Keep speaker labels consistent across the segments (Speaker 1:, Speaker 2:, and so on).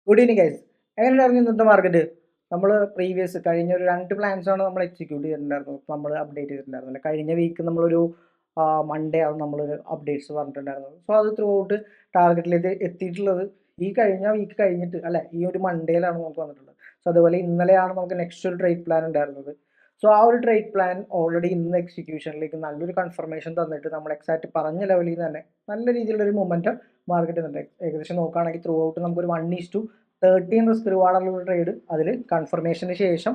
Speaker 1: Good evening guys. എങ്ങനെയായിരുന്നു ഇന്നത്തെ market? നമ്മൾ പ്രീവിയസ് കഴിഞ്ഞ ഒരു 2 പ്ലാൻസാണ് നമ്മൾ എക്സിക്യൂട്ട് ചെയ്തിട്ടുണ്ടായിരുന്നത്. നമ്മൾ അപ്ഡേറ്റ് ചെയ്തിട്ടുണ്ടായിരുന്നില്ല. കഴിഞ്ഞ വീക്ക് നമ്മളൊരു മൺഡേ ആണ് നമ്മളൊരു അപ്ഡേറ്റ്സ് പറഞ്ഞിട്ടുണ്ടായിരുന്നത്. സോ അത് ത്രൂ ഔട്ട് ടാർഗറ്റിലേക്ക് എത്തിയിട്ടുള്ളത് ഈ കഴിഞ്ഞ വീക്ക് കഴിഞ്ഞിട്ട് അല്ലേ, ഈ ഒരു മൺഡേയിലാണ് നമുക്ക് വന്നിട്ടുള്ളത്. സോ അതുപോലെ ഇന്നലെയാണ് നമുക്ക് നെക്സ്റ്റ് ഒരു ട്രേഡ് പ്ലാൻ ഉണ്ടായിരുന്നത്. സോ ആ ഒരു ട്രേഡ് പ്ലാൻ ഓൾറെഡി ഇന്ന് എക്സിക്യൂഷനിലേക്ക് നല്ലൊരു കൺഫർമേഷൻ തന്നിട്ട് നമ്മൾ എക്സാക്റ്റ് പറഞ്ഞ ലെവലിൽ നിന്ന് തന്നെ നല്ല രീതിയിലുള്ളൊരു മൊമെൻറ്റം മാർക്കറ്റ് ഉണ്ട്. ഏകദേശം നോക്കുകയാണെങ്കിൽ ത്രൂ ഔട്ട് നമുക്കൊരു 1:13 റിസ്ക് റിവാർഡുള്ള ട്രേഡ് അതിൽ കൺഫർമേഷന് ശേഷം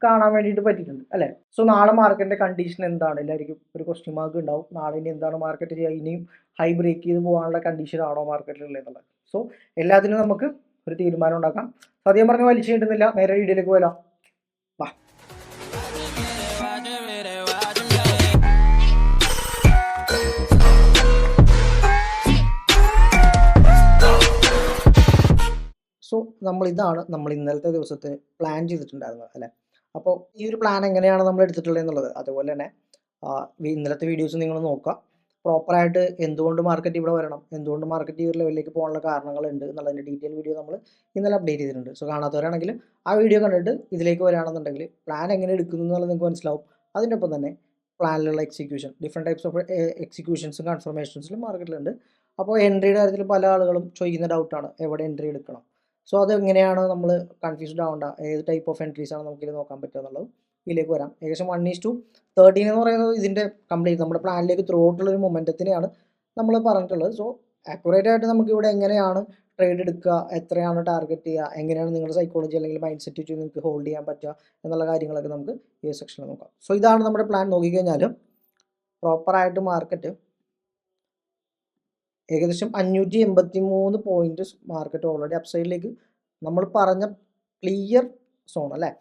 Speaker 1: കാണാൻ വേണ്ടിയിട്ട് പറ്റിയിട്ടുണ്ട് അല്ലേ. സോ നാളെ മാർക്കറ്റിന്റെ കണ്ടീഷൻ എന്താണ് എല്ലാവർക്കും ഒരു ക്വസ്റ്റ്യൻ മാർക്ക് ഉണ്ടാവും. നാളെ ഇനി എന്താണ് മാർക്കറ്റ് ചെയ്യുക, ഇനിയും ഹൈ ബ്രേക്ക് ചെയ്ത് പോകാനുള്ള കണ്ടീഷൻ ആണോ മാർക്കറ്റിലുള്ളത് എന്നുള്ളത്. സോ എല്ലാത്തിനും നമുക്ക് ഒരു തീരുമാനം ഉണ്ടാക്കാം. സത്യം പറഞ്ഞ് വലിച്ചു കിട്ടുന്നില്ല, നേരെ വീഡിയോയിലേക്ക് പോയാലോ. വാ. സോ ഇതാണ് നമ്മൾ ഇന്നലത്തെ ദിവസത്തെ പ്ലാൻ ചെയ്തിട്ടുണ്ടായിരുന്നത് അല്ലേ. അപ്പോൾ ഈ ഒരു പ്ലാൻ എങ്ങനെയാണ് നമ്മൾ എടുത്തിട്ടുള്ളത് എന്നുള്ളത്, അതുപോലെ തന്നെ ഇന്നലത്തെ വീഡിയോസ് നിങ്ങൾ നോക്കുക. പ്രോപ്പറായിട്ട് എന്തുകൊണ്ട് മാർക്കറ്റ് ഇവിടെ വരണം, എന്തുകൊണ്ട് മാർക്കറ്റ് ഈ ഒരു ലെവലിലേക്ക് പോകാനുള്ള കാരണങ്ങളുണ്ട് എന്നുള്ളതിൻ്റെ ഡീറ്റെയിൽ വീഡിയോ നമ്മൾ ഇന്നലെ അപ്ഡേറ്റ് ചെയ്തിട്ടുണ്ട്. സോ കാണാത്തവരാണെങ്കിൽ ആ വീഡിയോ കണ്ടിട്ട് ഇതിലേക്ക് വരികയാണെന്നുണ്ടെങ്കിൽ പ്ലാൻ എങ്ങനെ എടുക്കുന്നു എന്നുള്ളത് നിങ്ങൾക്ക് മനസ്സിലാവും. അതിൻ്റെ ഒപ്പം തന്നെ പ്ലാനിലുള്ള എക്സിക്യൂഷൻ, ഡിഫറെൻറ്റ് ടൈപ്സ് ഓഫ് എക്സിക്യൂഷൻസും കൺഫർമേഷൻസിലും മാർക്കറ്റിലുണ്ട്. അപ്പോൾ എൻട്രിയുടെ കാര്യത്തിൽ പല ആളുകളും ചോദിക്കുന്ന ഡൗട്ടാണ് എവിടെ എൻട്രി എടുക്കണം. സോ അതെങ്ങനെയാണ് നമ്മൾ കൺഫ്യൂസ്ഡ് ആവേണ്ട, ഏത് ടൈപ്പ് ഓഫ് എൻട്രീസാണ് നമുക്കിത് നോക്കാൻ പറ്റുക എന്നുള്ളത് ഇതിലേക്ക് വരാം. ഏകദേശം 1:13 എന്ന് പറയുന്നത് ഇതിൻ്റെ കംപ്ലീറ്റ് നമ്മുടെ പ്ലാനിലേക്ക് ത്രൂ ഔട്ടുള്ളൊരു മൊമെൻറ്റത്തിനെയാണ് നമ്മൾ പറഞ്ഞിട്ടുള്ളത്. സോ ആക്യുറേറ്റ് ആയിട്ട് നമുക്കിവിടെ എങ്ങനെയാണ് ട്രേഡ് എടുക്കുക, എത്രയാണ് ടാർഗറ്റ് ചെയ്യുക, എങ്ങനെയാണ് നിങ്ങളുടെ സൈക്കോളജി അല്ലെങ്കിൽ മൈൻഡ് സെറ്റ് വെച്ച് നിങ്ങൾക്ക് ഹോൾഡ് ചെയ്യാൻ പറ്റുക എന്നുള്ള കാര്യങ്ങളൊക്കെ നമുക്ക് ഈ സെക്ഷനിൽ നോക്കാം. സോ ഇതാണ് നമ്മുടെ പ്ലാൻ. നോക്കിക്കഴിഞ്ഞാൽ പ്രോപ്പറായിട്ട് മാർക്കറ്റ് ഏകദേശം 583 പോയിന്റ് മാർക്കറ്റ് ഓൾറെഡി അപ്സൈഡിലേക്ക് നമ്മൾ പറഞ്ഞ ക്ലിയർ സോൺ അല്ലേ,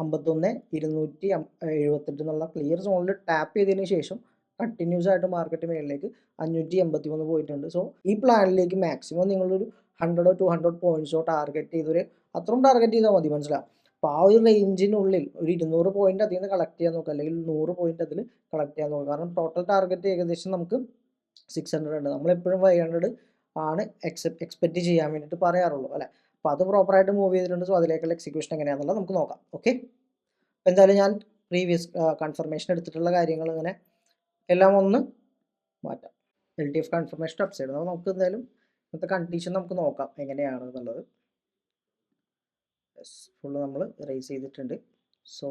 Speaker 1: 51,278 എന്നുള്ള ക്ലിയർ സോണിൽ ടാപ്പ് ചെയ്തതിന് ശേഷം കണ്ടിന്യൂസ് ആയിട്ട് മാർക്കറ്റ് മേളിലേക്ക് 583 പോയിട്ടുണ്ട്. സോ ഈ പ്ലാനിലേക്ക് മാക്സിമം നിങ്ങളൊരു 100 to 200 പോയിന്റ്സോ ടാർഗറ്റ് ചെയ്തൊരു അത്രയും ടാർഗറ്റ് ചെയ്താൽ മതി, മനസ്സിലാവും. അപ്പോൾ ആ ഒരു റേഞ്ചിനുള്ളിൽ ഒരു 200 പോയിന്റ് അതിൽ നിന്ന് കളക്ട് ചെയ്യാൻ നോക്കുക, അല്ലെങ്കിൽ 100 പോയിന്റ് അതിൽ കളക്ട് ചെയ്യാൻ നോക്കുക. കാരണം ടോട്ടൽ ടാർഗറ്റ് ഏകദേശം നമുക്ക് 600 ഉണ്ട്. നമ്മളെപ്പോഴും 500 ആണ് എക്സ്പെക്റ്റ് ചെയ്യാൻ വേണ്ടിയിട്ട് പറയാറുള്ളൂ അല്ലേ. അപ്പോൾ അത് പ്രോപ്പറായിട്ട് മൂവ് ചെയ്തിട്ടുണ്ട്. സോ അതിലേക്കുള്ള എക്സിക്യൂഷൻ എങ്ങനെയാണെന്നുള്ളത് നമുക്ക് നോക്കാം. ഓക്കെ, അപ്പോൾ എന്തായാലും ഞാൻ പ്രീവിയസ് കൺഫർമേഷൻ എടുത്തിട്ടുള്ള കാര്യങ്ങൾ ഇങ്ങനെ എല്ലാം ഒന്ന് മാറ്റാം. LTF കൺഫർമേഷൻ അപ്സൈഡ് നമുക്ക് എന്തായാലും ഇന്നത്തെ കണ്ടീഷൻ നമുക്ക് നോക്കാം എങ്ങനെയാണ് എന്നുള്ളത്. ഫുള്ള് നമ്മൾ റേസ് ചെയ്തിട്ടുണ്ട്. സോ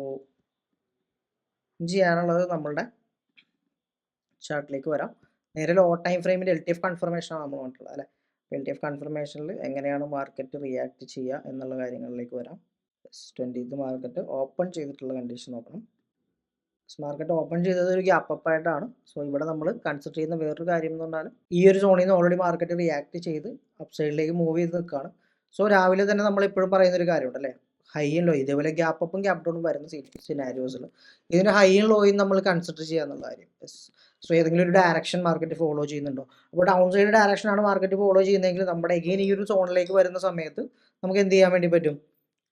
Speaker 1: ചെയ്യാനുള്ളത് നമ്മളുടെ ചാർട്ടിലേക്ക് വരാം. നേരെ ലോ ടൈം ഫ്രെയിമിൻ്റെ LTF കൺഫർമേഷനാണ് നമ്മൾ പറഞ്ഞിട്ടുള്ളത് അല്ലേ. LTF കൺഫർമേഷനിൽ എങ്ങനെയാണ് മാർക്കറ്റ് റിയാക്ട് ചെയ്യുക എന്നുള്ള കാര്യങ്ങളിലേക്ക് വരാം. 20th മാർക്കറ്റ് ഓപ്പൺ ചെയ്തിട്ടുള്ള കണ്ടീഷൻ നോക്കണം. മാർക്കറ്റ് ഓപ്പൺ ചെയ്തത് ഒരു ഗ്യാപ്പ് അപ്പ് ആയിട്ടാണ്. സോ ഇവിടെ നമ്മൾ കൺസിഡർ ചെയ്യുന്ന വേറൊരു കാര്യം എന്ന് പറഞ്ഞാൽ ഈ ഒരു സോണിൽ നിന്ന് ഓൾറെഡി മാർക്കറ്റ് റിയാക്ട് ചെയ്ത് അപ്സൈഡിലേക്ക് മൂവ് ചെയ്ത് നിൽക്കുകയാണ്. സോ രാവിലെ തന്നെ നമ്മൾ എപ്പോഴും പറയുന്നൊരു കാര്യമുണ്ട് അല്ലേ, ഹൈ ആൻഡ് ലോ, ഇതേപോലെ ഗ്യാപ്പ് അപ്പും ഗ്യാപ്പ് ഡൗണും വരുന്ന സിനാരിയോസിൽ ഇതിന് ഹൈ ആൻഡ് ലോയും നമ്മൾ കൺസിഡർ ചെയ്യുക എന്നുള്ള കാര്യം. സോ ഏതെങ്കിലും ഒരു ഡയറക്ഷൻ മാർക്കറ്റ് ഫോളോ ചെയ്യുന്നുണ്ടോ, അപ്പോൾ ഡൗൺ സൈഡ് ഡയറക്ഷനാണ് മാർക്കറ്റ് ഫോളോ ചെയ്യുന്നതെങ്കിൽ നമ്മുടെ എഗെയിൻ ഈ ഒരു സോണിലേക്ക് വരുന്ന സമയത്ത് നമുക്ക് എന്ത് ചെയ്യാൻ വേണ്ടി പറ്റും,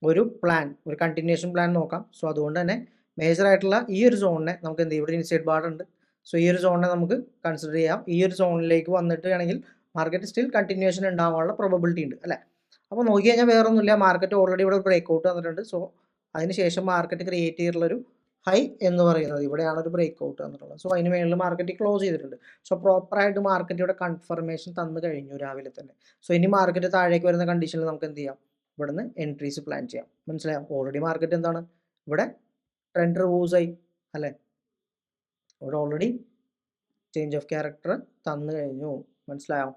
Speaker 1: ഒരു പ്ലാൻ, ഒരു കണ്ടിന്യൂഷൻ പ്ലാൻ നോക്കാം. സോ അതുകൊണ്ട് തന്നെ മേജർ ആയിട്ടുള്ള ഈ ഒരു സോണിനെ നമുക്ക് എന്ത് ചെയ്യും, ഇവിടെ ഇൻസൈഡ് ബാർ ഉണ്ട്. സോ ഈ ഒരു സോണിനെ നമുക്ക് കൺസിഡർ ചെയ്യാം. ഈ ഒരു സോണിലേക്ക് വന്നിട്ട് ആണെങ്കിൽ മാർക്കറ്റ് സ്റ്റിൽ കണ്ടിന്യൂഷൻ ഉണ്ടാവാനുള്ള പ്രോബബിലിറ്റി ഉണ്ട് അല്ലേ. അപ്പോൾ നോക്കി കഴിഞ്ഞാൽ വേറെ ഒന്നുമില്ല, മാർക്കറ്റ് ഓൾറെഡി ഇവിടെ ബ്രേക്ക് ഔട്ട് വന്നിട്ടുണ്ട്. സോ അതിനുശേഷം മാർക്കറ്റ് ക്രിയേറ്റ് ചെയ്തിട്ടുള്ളൊരു ഹൈ എന്ന് പറയുന്നത് ഇവിടെയാണ് ഒരു ബ്രേക്ക് ഔട്ട് വന്നിട്ടുള്ളത്. സോ അതിന് മേളിൽ മാർക്കറ്റ് ക്ലോസ് ചെയ്തിട്ടുണ്ട്. സോ പ്രോപ്പറായിട്ട് മാർക്കറ്റ് ഇവിടെ കൺഫർമേഷൻ തന്നു കഴിഞ്ഞു രാവിലെ തന്നെ. സോ ഇനി മാർക്കറ്റ് താഴേക്ക് വരുന്ന കണ്ടീഷനിൽ നമുക്ക് എന്ത് ചെയ്യാം, ഇവിടുന്ന് എൻട്രീസ് പ്ലാൻ ചെയ്യാം. മനസ്സിലായോ, ഓൾറെഡി മാർക്കറ്റ് എന്താണ് ഇവിടെ ട്രെൻഡ് റിവേഴ്സ് ആയി അല്ലേ, ഇവിടെ ഓൾറെഡി ചേഞ്ച് ഓഫ് ക്യാരക്ടർ തന്നു കഴിഞ്ഞു. മനസ്സിലായോ,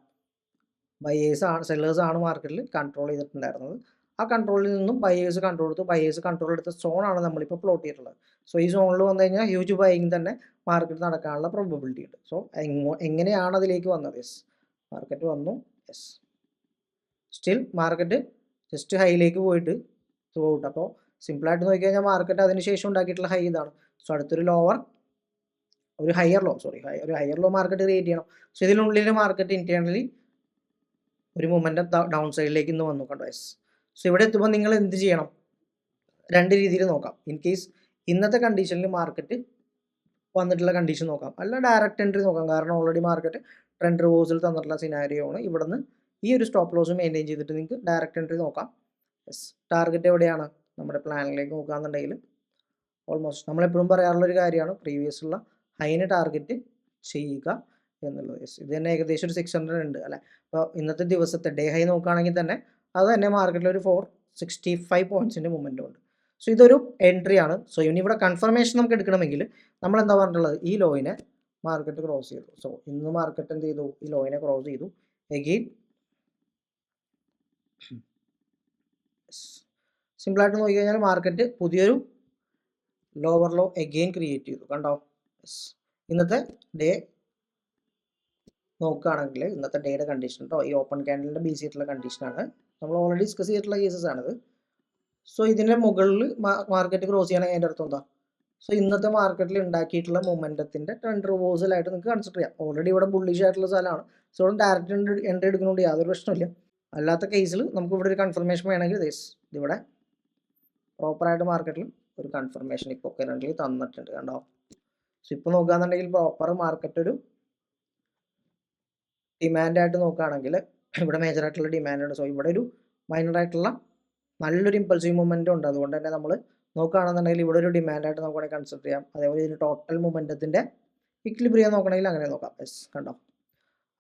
Speaker 1: ബയേഴ്സ് ആണ് സെല്ലേഴ്സ് ആണ് മാർക്കറ്റിൽ കൺട്രോൾ ചെയ്തിട്ടുണ്ടായിരുന്നത്. ആ കൺട്രോളിൽ നിന്നും ബയേഴ്സ് കൺട്രോൾ എടുത്തു. ബയേഴ്സ് കൺട്രോൾ എടുത്ത സോണാണ് നമ്മളിപ്പോൾ പ്ലോട്ട് ചെയ്തിട്ടുള്ളത്. സോ ഈ സോണിൽ വന്നു കഴിഞ്ഞാൽ ഹ്യൂജ് ബൈയിങ് തന്നെ മാർക്കറ്റ് നടക്കാനുള്ള പ്രോബബിലിറ്റി ഉണ്ട്. സോ എങ്ങനെയാണ് അതിലേക്ക് വന്നത്, യെസ് മാർക്കറ്റ് വന്നു, യെസ് സ്റ്റിൽ മാർക്കറ്റ് ജസ്റ്റ് ഹൈയിലേക്ക് പോയിട്ട് ത്രൂ ഔട്ട്. അപ്പോൾ സിമ്പിളായിട്ട് നോക്കിക്കഴിഞ്ഞാൽ മാർക്കറ്റ് അതിനുശേഷം ഉണ്ടാക്കിയിട്ടുള്ള ഹൈ ഇതാണ്. സോ അടുത്തൊരു ലോവർ, ഒരു ഹയർ ലോ, ഒരു ഹയർ ലോ മാർക്കറ്റ് ക്രിയേറ്റ് ചെയ്യണം. സോ ഇതിനുള്ളിൽ മാർക്കറ്റ് ഇന്റേണലി ഒരു മൊമെൻറ്റം ഡൗൺ സൈഡിലേക്ക് ഇന്ന് വന്നു കണ്ടോ, യെസ്. സോ ഇവിടെ എത്തുമ്പോൾ നിങ്ങൾ എന്ത് ചെയ്യണം, രണ്ട് രീതിയിൽ നോക്കാം. ഇൻ കേസ് ഇന്നത്തെ കണ്ടീഷനിൽ മാർക്കറ്റ് വന്നിട്ടുള്ള കണ്ടീഷൻ നോക്കാം, അല്ല ഡയറക്റ്റ് എൻട്രി നോക്കാം. കാരണം ഓൾറെഡി മാർക്കറ്റ് ട്രെൻഡ് റിവേഴ്സൽ തന്നിട്ടുള്ള സിനാരിയോ ആണ്. ഇവിടുന്ന് ഈ ഒരു സ്റ്റോപ്പ് ലോസ് മെയിൻറ്റെയിൻ ചെയ്തിട്ട് നിങ്ങൾക്ക് ഡയറക്റ്റ് എൻട്രി നോക്കാം. യെസ്, ടാർഗറ്റ് എവിടെയാണ് നമ്മുടെ പ്ലാനിലേക്ക് നോക്കുകയാണെന്നുണ്ടെങ്കിൽ ഓൾമോസ്റ്റ് നമ്മളെപ്പോഴും പറയാറുള്ളൊരു കാര്യമാണ് പ്രീവിയസ് ഉള്ള ഹൈന് ടാർഗറ്റ് ചെയ്യുക എന്നുള്ളത്. യെസ്, ഇത് തന്നെ ഏകദേശം ഒരു 600 ഉണ്ട് അല്ലേ. അപ്പോൾ ഇന്നത്തെ ദിവസത്തെ ഡേ ഹൈ നോക്കുകയാണെങ്കിൽ തന്നെ അത് തന്നെ മാർക്കറ്റിൽ ഒരു 465 പോയിൻറ്റ്സിൻ്റെ മൂവ്മെൻറ്റും ഉണ്ട്. സോ ഇതൊരു എൻട്രി ആണ്. സോ ഇനി ഇവിടെ കൺഫർമേഷൻ നമുക്ക് എടുക്കണമെങ്കിൽ നമ്മൾ എന്താ പറഞ്ഞിട്ടുള്ളത്, ഈ ലോയിനെ മാർക്കറ്റ് ക്രോസ് ചെയ്തു. സോ ഇന്ന് മാർക്കറ്റ് എന്ത് ചെയ്തു, ഈ ലോയിനെ ക്രോസ് ചെയ്തു. എഗെയിൻ സിമ്പിളായിട്ട് നോക്കി കഴിഞ്ഞാൽ മാർക്കറ്റ് പുതിയൊരു ലോവർ ലോ എഗെയിൻ ക്രിയേറ്റ് ചെയ്തു. കണ്ടോ? ഇന്നത്തെ ഡേ നോക്കുകയാണെങ്കിൽ ഇന്നത്തെ ഡേയുടെ കണ്ടീഷൻ കേട്ടോ, ഈ ഓപ്പൺ ക്യാൻഡലിൻ്റെ ബേസ് ചെയ്തിട്ടുള്ള കണ്ടീഷനാണ്. നമ്മൾ ഓൾറെഡി ഡിസ്കസ് ചെയ്തിട്ടുള്ള കേസസ് ആണിത്. സോ ഇതിൻ്റെ മുകളിൽ മാർക്കറ്റ് ക്രോസ് ചെയ്യണമെങ്കിൽ അതിൻ്റെ അർത്ഥം എന്താ? സോ ഇന്നത്തെ മാർക്കറ്റിൽ ഉണ്ടാക്കിയിട്ടുള്ള മൊമെൻറ്റത്തിൻ്റെ ട്രെൻഡ് റിവേഴ്സലായിട്ട് നിങ്ങൾക്ക് കൺസിഡർ ചെയ്യാം. ഓൾറെഡി ഇവിടെ ബുള്ളിഷ് ആയിട്ടുള്ള സ്ഥലമാണ്. സോ ഇവിടെ ഡയറക്റ്റ് എൻട്രി എടുക്കുന്നതുകൊണ്ട് യാതൊരു പ്രശ്നമില്ല. അല്ലാത്ത കേസിൽ നമുക്ക് ഇവിടെ ഒരു കൺഫർമേഷൻ വേണമെങ്കിൽ ഇതിവിടെ പ്രോപ്പറായിട്ട് മാർക്കറ്റിൽ ഒരു കൺഫർമേഷൻ ഇപ്പോൾ കറൻ്റ് തന്നിട്ടുണ്ട്. കണ്ടോ? സോ ഇപ്പോൾ നോക്കുകയാണെന്നുണ്ടെങ്കിൽ പ്രോപ്പർ മാർക്കറ്റ് ഒരു ഡിമാൻഡായിട്ട് നോക്കുകയാണെങ്കിൽ ഇവിടെ മേജറായിട്ടുള്ള ഡിമാൻഡുണ്ട്. സോ ഇവിടെ ഒരു മൈനറായിട്ടുള്ള നല്ലൊരു ഇമ്പൾസീവ് മൊമെൻറ്റും ഉണ്ട്. അതുകൊണ്ട് തന്നെ നമ്മൾ നോക്കുകയാണെന്നുണ്ടെങ്കിൽ ഇവിടെ ഒരു ഡിമാൻഡായിട്ട് നമുക്ക് വേണമെങ്കിൽ കൺസിഡർ ചെയ്യാം. അതേപോലെ ഇതിന് ടോട്ടൽ മൊമെൻറ്റത്തിൻ്റെ ഇക്വിലിബ്രിയം നോക്കണമെങ്കിൽ അങ്ങനെ നോക്കാം. യെസ്, കണ്ടോ?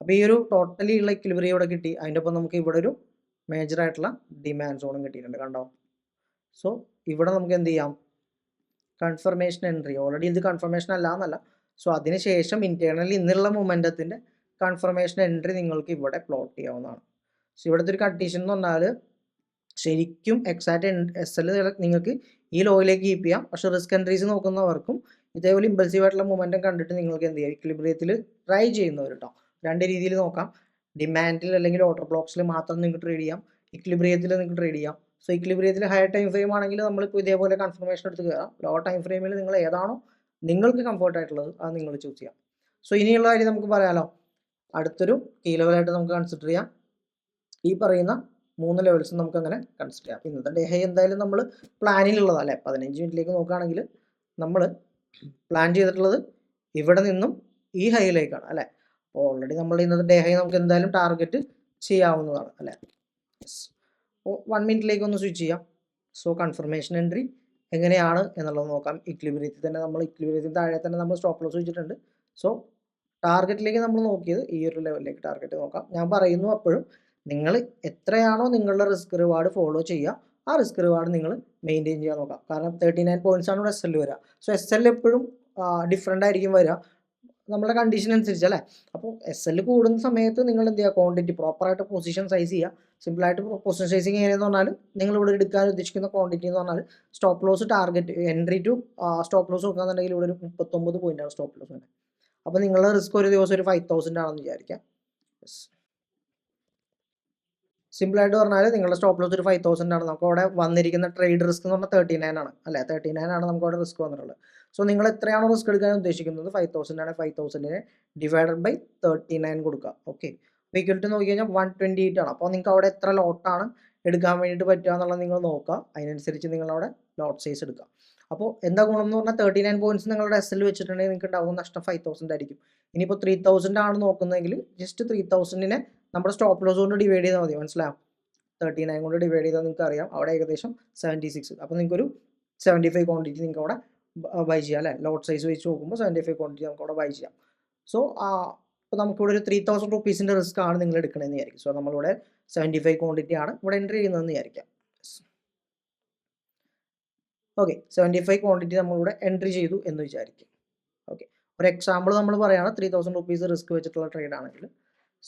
Speaker 1: അപ്പോൾ ഈ ഒരു ടോട്ടലി ഉള്ള ഇക്വിലിബ്രിയം ഇവിടെ കിട്ടി. അതിൻ്റെ ഒപ്പം നമുക്ക് ഇവിടെ ഒരു മേജറായിട്ടുള്ള ഡിമാൻഡ് സോണും കിട്ടിയിട്ടുണ്ട്. കണ്ടോ? സോ ഇവിടെ നമുക്ക് എന്ത് ചെയ്യാം, കൺഫർമേഷൻ എൻട്രി, ഓൾറെഡി ഇത് കൺഫർമേഷൻ അല്ല എന്നല്ല. സോ അതിനുശേഷം ഇൻറ്റേർണലി ഇന്നുള്ള മൊമെൻറ്റത്തിൻ്റെ കൺഫർമേഷൻ എൻട്രി നിങ്ങൾക്ക് ഇവിടെ പ്ലോട്ട് ചെയ്യാവുന്നതാണ്. സോ ഇവിടുത്തെ ഒരു കണ്ടീഷൻ എന്ന് പറഞ്ഞാൽ ശരിക്കും എക്സാക്റ്റ് SL നിങ്ങൾക്ക് ഈ ലോയിലേക്ക് കീപ്പ് ചെയ്യാം. പക്ഷേ റിസ്ക് എൻട്രീസ് നോക്കുന്നവർക്കും ഇതേപോലെ ഇമ്പൾസീവ് ആയിട്ടുള്ള മൊമെൻറ്റം കണ്ടിട്ട് നിങ്ങൾക്ക് എന്ത് ചെയ്യാം, ഇക്വിലിബ്രിയത്തിൽ ട്രൈ ചെയ്യുന്നവർ കേട്ടോ, രണ്ട് രീതിയിൽ നോക്കാം. ഡിമാൻഡിൽ അല്ലെങ്കിൽ ഓർഡർ ബ്ലോക്സിൽ മാത്രം നിങ്ങൾക്ക് ട്രേഡ് ചെയ്യാം, ഇക്വിലിബ്രിയത്തിൽ നിങ്ങൾക്ക് ട്രേഡ് ചെയ്യാം. സോ ഇക്വിലിബ്രിയത്തിൽ ഹയർ ടൈം ഫ്രെയിം ആണെങ്കിൽ നമ്മളിപ്പോൾ ഇതേപോലെ കൺഫർമേഷൻ എടുത്ത് കയറാം. ലോ ടൈം ഫ്രെയിമിൽ നിങ്ങൾ ഏതാണോ നിങ്ങൾക്ക് കംഫർട്ടായിട്ടുള്ളത് അത് നിങ്ങൾ ചൂസ് ചെയ്യാം. സോ ഇനിയുള്ള കാര്യം നമുക്ക് പറയാമല്ലോ, അടുത്തൊരു കീ ലെവലായിട്ട് നമുക്ക് കൺസിഡർ ചെയ്യാം. ഈ പറയുന്ന 3 ലെവൽസ് നമുക്ക് അങ്ങനെ കൺസിഡർ ചെയ്യാം. ഇന്നത്തെ ഡേ ഹൈ എന്തായാലും നമ്മൾ പ്ലാനിലുള്ളതാണ് അല്ലേ. 15 മിനിറ്റിലേക്ക് നോക്കുകയാണെങ്കിൽ നമ്മൾ പ്ലാൻ ചെയ്തിട്ടുള്ളത് ഇവിടെ നിന്നും ഈ ഹൈയിലേക്കാണ് അല്ലേ. അപ്പോൾ ഓൾറെഡി നമ്മൾ ഇന്നത്തെ ഡേ ഹൈ നമുക്ക് എന്തായാലും ടാർഗറ്റ് ചെയ്യാവുന്നതാണ് അല്ലേ. അപ്പോൾ 1 മിനിറ്റിലേക്ക് ഒന്ന് സ്വിച്ച് ചെയ്യാം. സോ കൺഫർമേഷൻ എൻട്രി എങ്ങനെയാണ് എന്നുള്ളത് നോക്കാം. ഇക്വിലിബ്രിയത്തിൽ തന്നെ നമ്മൾ ഇക്വിലിബ്രിയത്തിന് താഴെ തന്നെ നമ്മൾ സ്റ്റോപ്പ് ലോസ് വെച്ചിട്ടുണ്ട്. സോ ടാർഗറ്റിലേക്ക് നമ്മൾ നോക്കിയത് ഈ ഒരു ലെവലിലേക്ക് ടാർഗറ്റ് നോക്കാം. ഞാൻ പറയുന്നു അപ്പോഴും നിങ്ങൾ എത്രയാണോ നിങ്ങളുടെ റിസ്ക് റിവാർഡ് ഫോളോ ചെയ്യുക, ആ റിസ്ക് റിവാർഡ് നിങ്ങൾ മെയിൻറ്റെയിൻ ചെയ്യാൻ നോക്കാം. കാരണം 39 പോയിൻറ്റ്സ് ആണ് ഇവിടെ SL വരിക. സോ SL എപ്പോഴും ഡിഫറെൻ്റ് ആയിരിക്കും വരിക നമ്മുടെ കണ്ടീഷൻ അനുസരിച്ച് അല്ലേ. അപ്പോൾ SL കൂടുന്ന സമയത്ത് നിങ്ങൾ എന്ത് ചെയ്യുക, ക്വാണ്ടിറ്റി പ്രോപ്പറായിട്ട് പൊസിഷൻ സൈസ് ചെയ്യുക. സിമ്പിളായിട്ട് പൊസിഷൻ സൈസിങ് എങ്ങനെയെന്ന് പറഞ്ഞാൽ നിങ്ങൾ ഇവിടെ എടുക്കാൻ ഉദ്ദേശിക്കുന്ന ക്വാണ്ടിറ്റി എന്ന് പറഞ്ഞാൽ stop loss target entry to stop loss നോക്കുകയാണെന്നുണ്ടെങ്കിൽ ഇവിടെ ഒരു 39 പോയിൻ്റാണ് സ്റ്റോപ്പ് ലോസ് വേണ്ടത്. അപ്പോൾ നിങ്ങളുടെ റിസ്ക് ഒരു ദിവസം ഒരു 5000 ആണെന്ന് വിചാരിക്കാം. സിമ്പിളായിട്ട് പറഞ്ഞാൽ നിങ്ങളുടെ സ്റ്റോപ്പ് ലോസ് ഒരു 5000 ആണ്. നമുക്ക് അവിടെ വന്നിരിക്കുന്ന ട്രേഡ് റിസ്ക് എന്ന് പറഞ്ഞാൽ 39 ആണ് അല്ലേ. 39 ആണ് നമുക്ക് അവിടെ റിസ്ക് വന്നിട്ടുള്ളത്. സോ നിങ്ങൾ എത്രയാണോ റിസ്ക് എടുക്കാൻ ഉദ്ദേശിക്കുന്നത് 5000 ആണ്. 5000 ഡിവൈഡഡ് ബൈ 39 കൊടുക്കുക. ഓക്കെ, ഈക്വൽ ടു നോക്കി കഴിഞ്ഞാൽ 128 ആണ്. അപ്പോൾ നിങ്ങൾക്ക് അവിടെ എത്ര ലോട്ടാണ് എടുക്കാൻ വേണ്ടിയിട്ട് പറ്റുക എന്നുള്ളത് നിങ്ങൾ നോക്കുക. അതിനനുസരിച്ച് നിങ്ങളവിടെ ലോട്ട് സൈസ് എടുക്കുക. അപ്പോൾ എന്താ ഗുണം എന്ന് പറഞ്ഞാൽ 39 പോയിൻറ്റ്സ് നിങ്ങളുടെ SL വെച്ചിട്ടുണ്ടെങ്കിൽ നിങ്ങൾക്ക് ഉണ്ടാകുന്ന നഷ്ടം 5000 ആയിരിക്കും. ഇനിയിപ്പോൾ 3000 ആണ് നോക്കുന്നതെങ്കിൽ ജസ്റ്റ് 3000-നെ നമ്മുടെ സ്റ്റോപ്പ് ലോസ് കൊണ്ട് ഡിവൈഡ് ചെയ്താൽ മതി. മനസ്സിലാവും? 39 കൊണ്ട് ഡിവൈഡ് ചെയ്താൽ നിങ്ങൾക്ക് അറിയാം അവിടെ ഏകദേശം 76. അപ്പോൾ നിങ്ങൾക്കൊരു 75 ക്വാണ്ടിറ്റി നിങ്ങൾക്ക് അവിടെ ബൈ ചെയ്യാം അല്ലേ. ലോട്ട് സൈസ് വെച്ച് നോക്കുമ്പോൾ 75 ക്വാണ്ടിറ്റി നമുക്ക് അവിടെ ബൈ ചെയ്യാം. സോ ഇപ്പോൾ നമുക്കിവിടെ ഒരു 3000 റുപ്പീസിൻ്റെ റിസ്ക് ആണ് നിങ്ങൾ എടുക്കണമെന്ന് വിചാരിക്കും. സോ നമ്മളിവിടെ 75 ക്വാണ്ടിറ്റി ആണ് ഇവിടെ എൻട്രി ചെയ്യുന്നതെന്ന് വിചാരിക്കാം. ഓക്കെ, 75 ക്വാണ്ടിറ്റി നമ്മളിവിടെ എൻട്രി ചെയ്തു എന്ന് വിചാരിക്കും. ഓക്കെ, ഒരു എക്സാമ്പിൾ നമ്മൾ പറയുകയാണ് 3000 റുപ്പീസ് റിസ്ക് വെച്ചിട്ടുള്ള ട്രേഡ് ആണെങ്കിൽ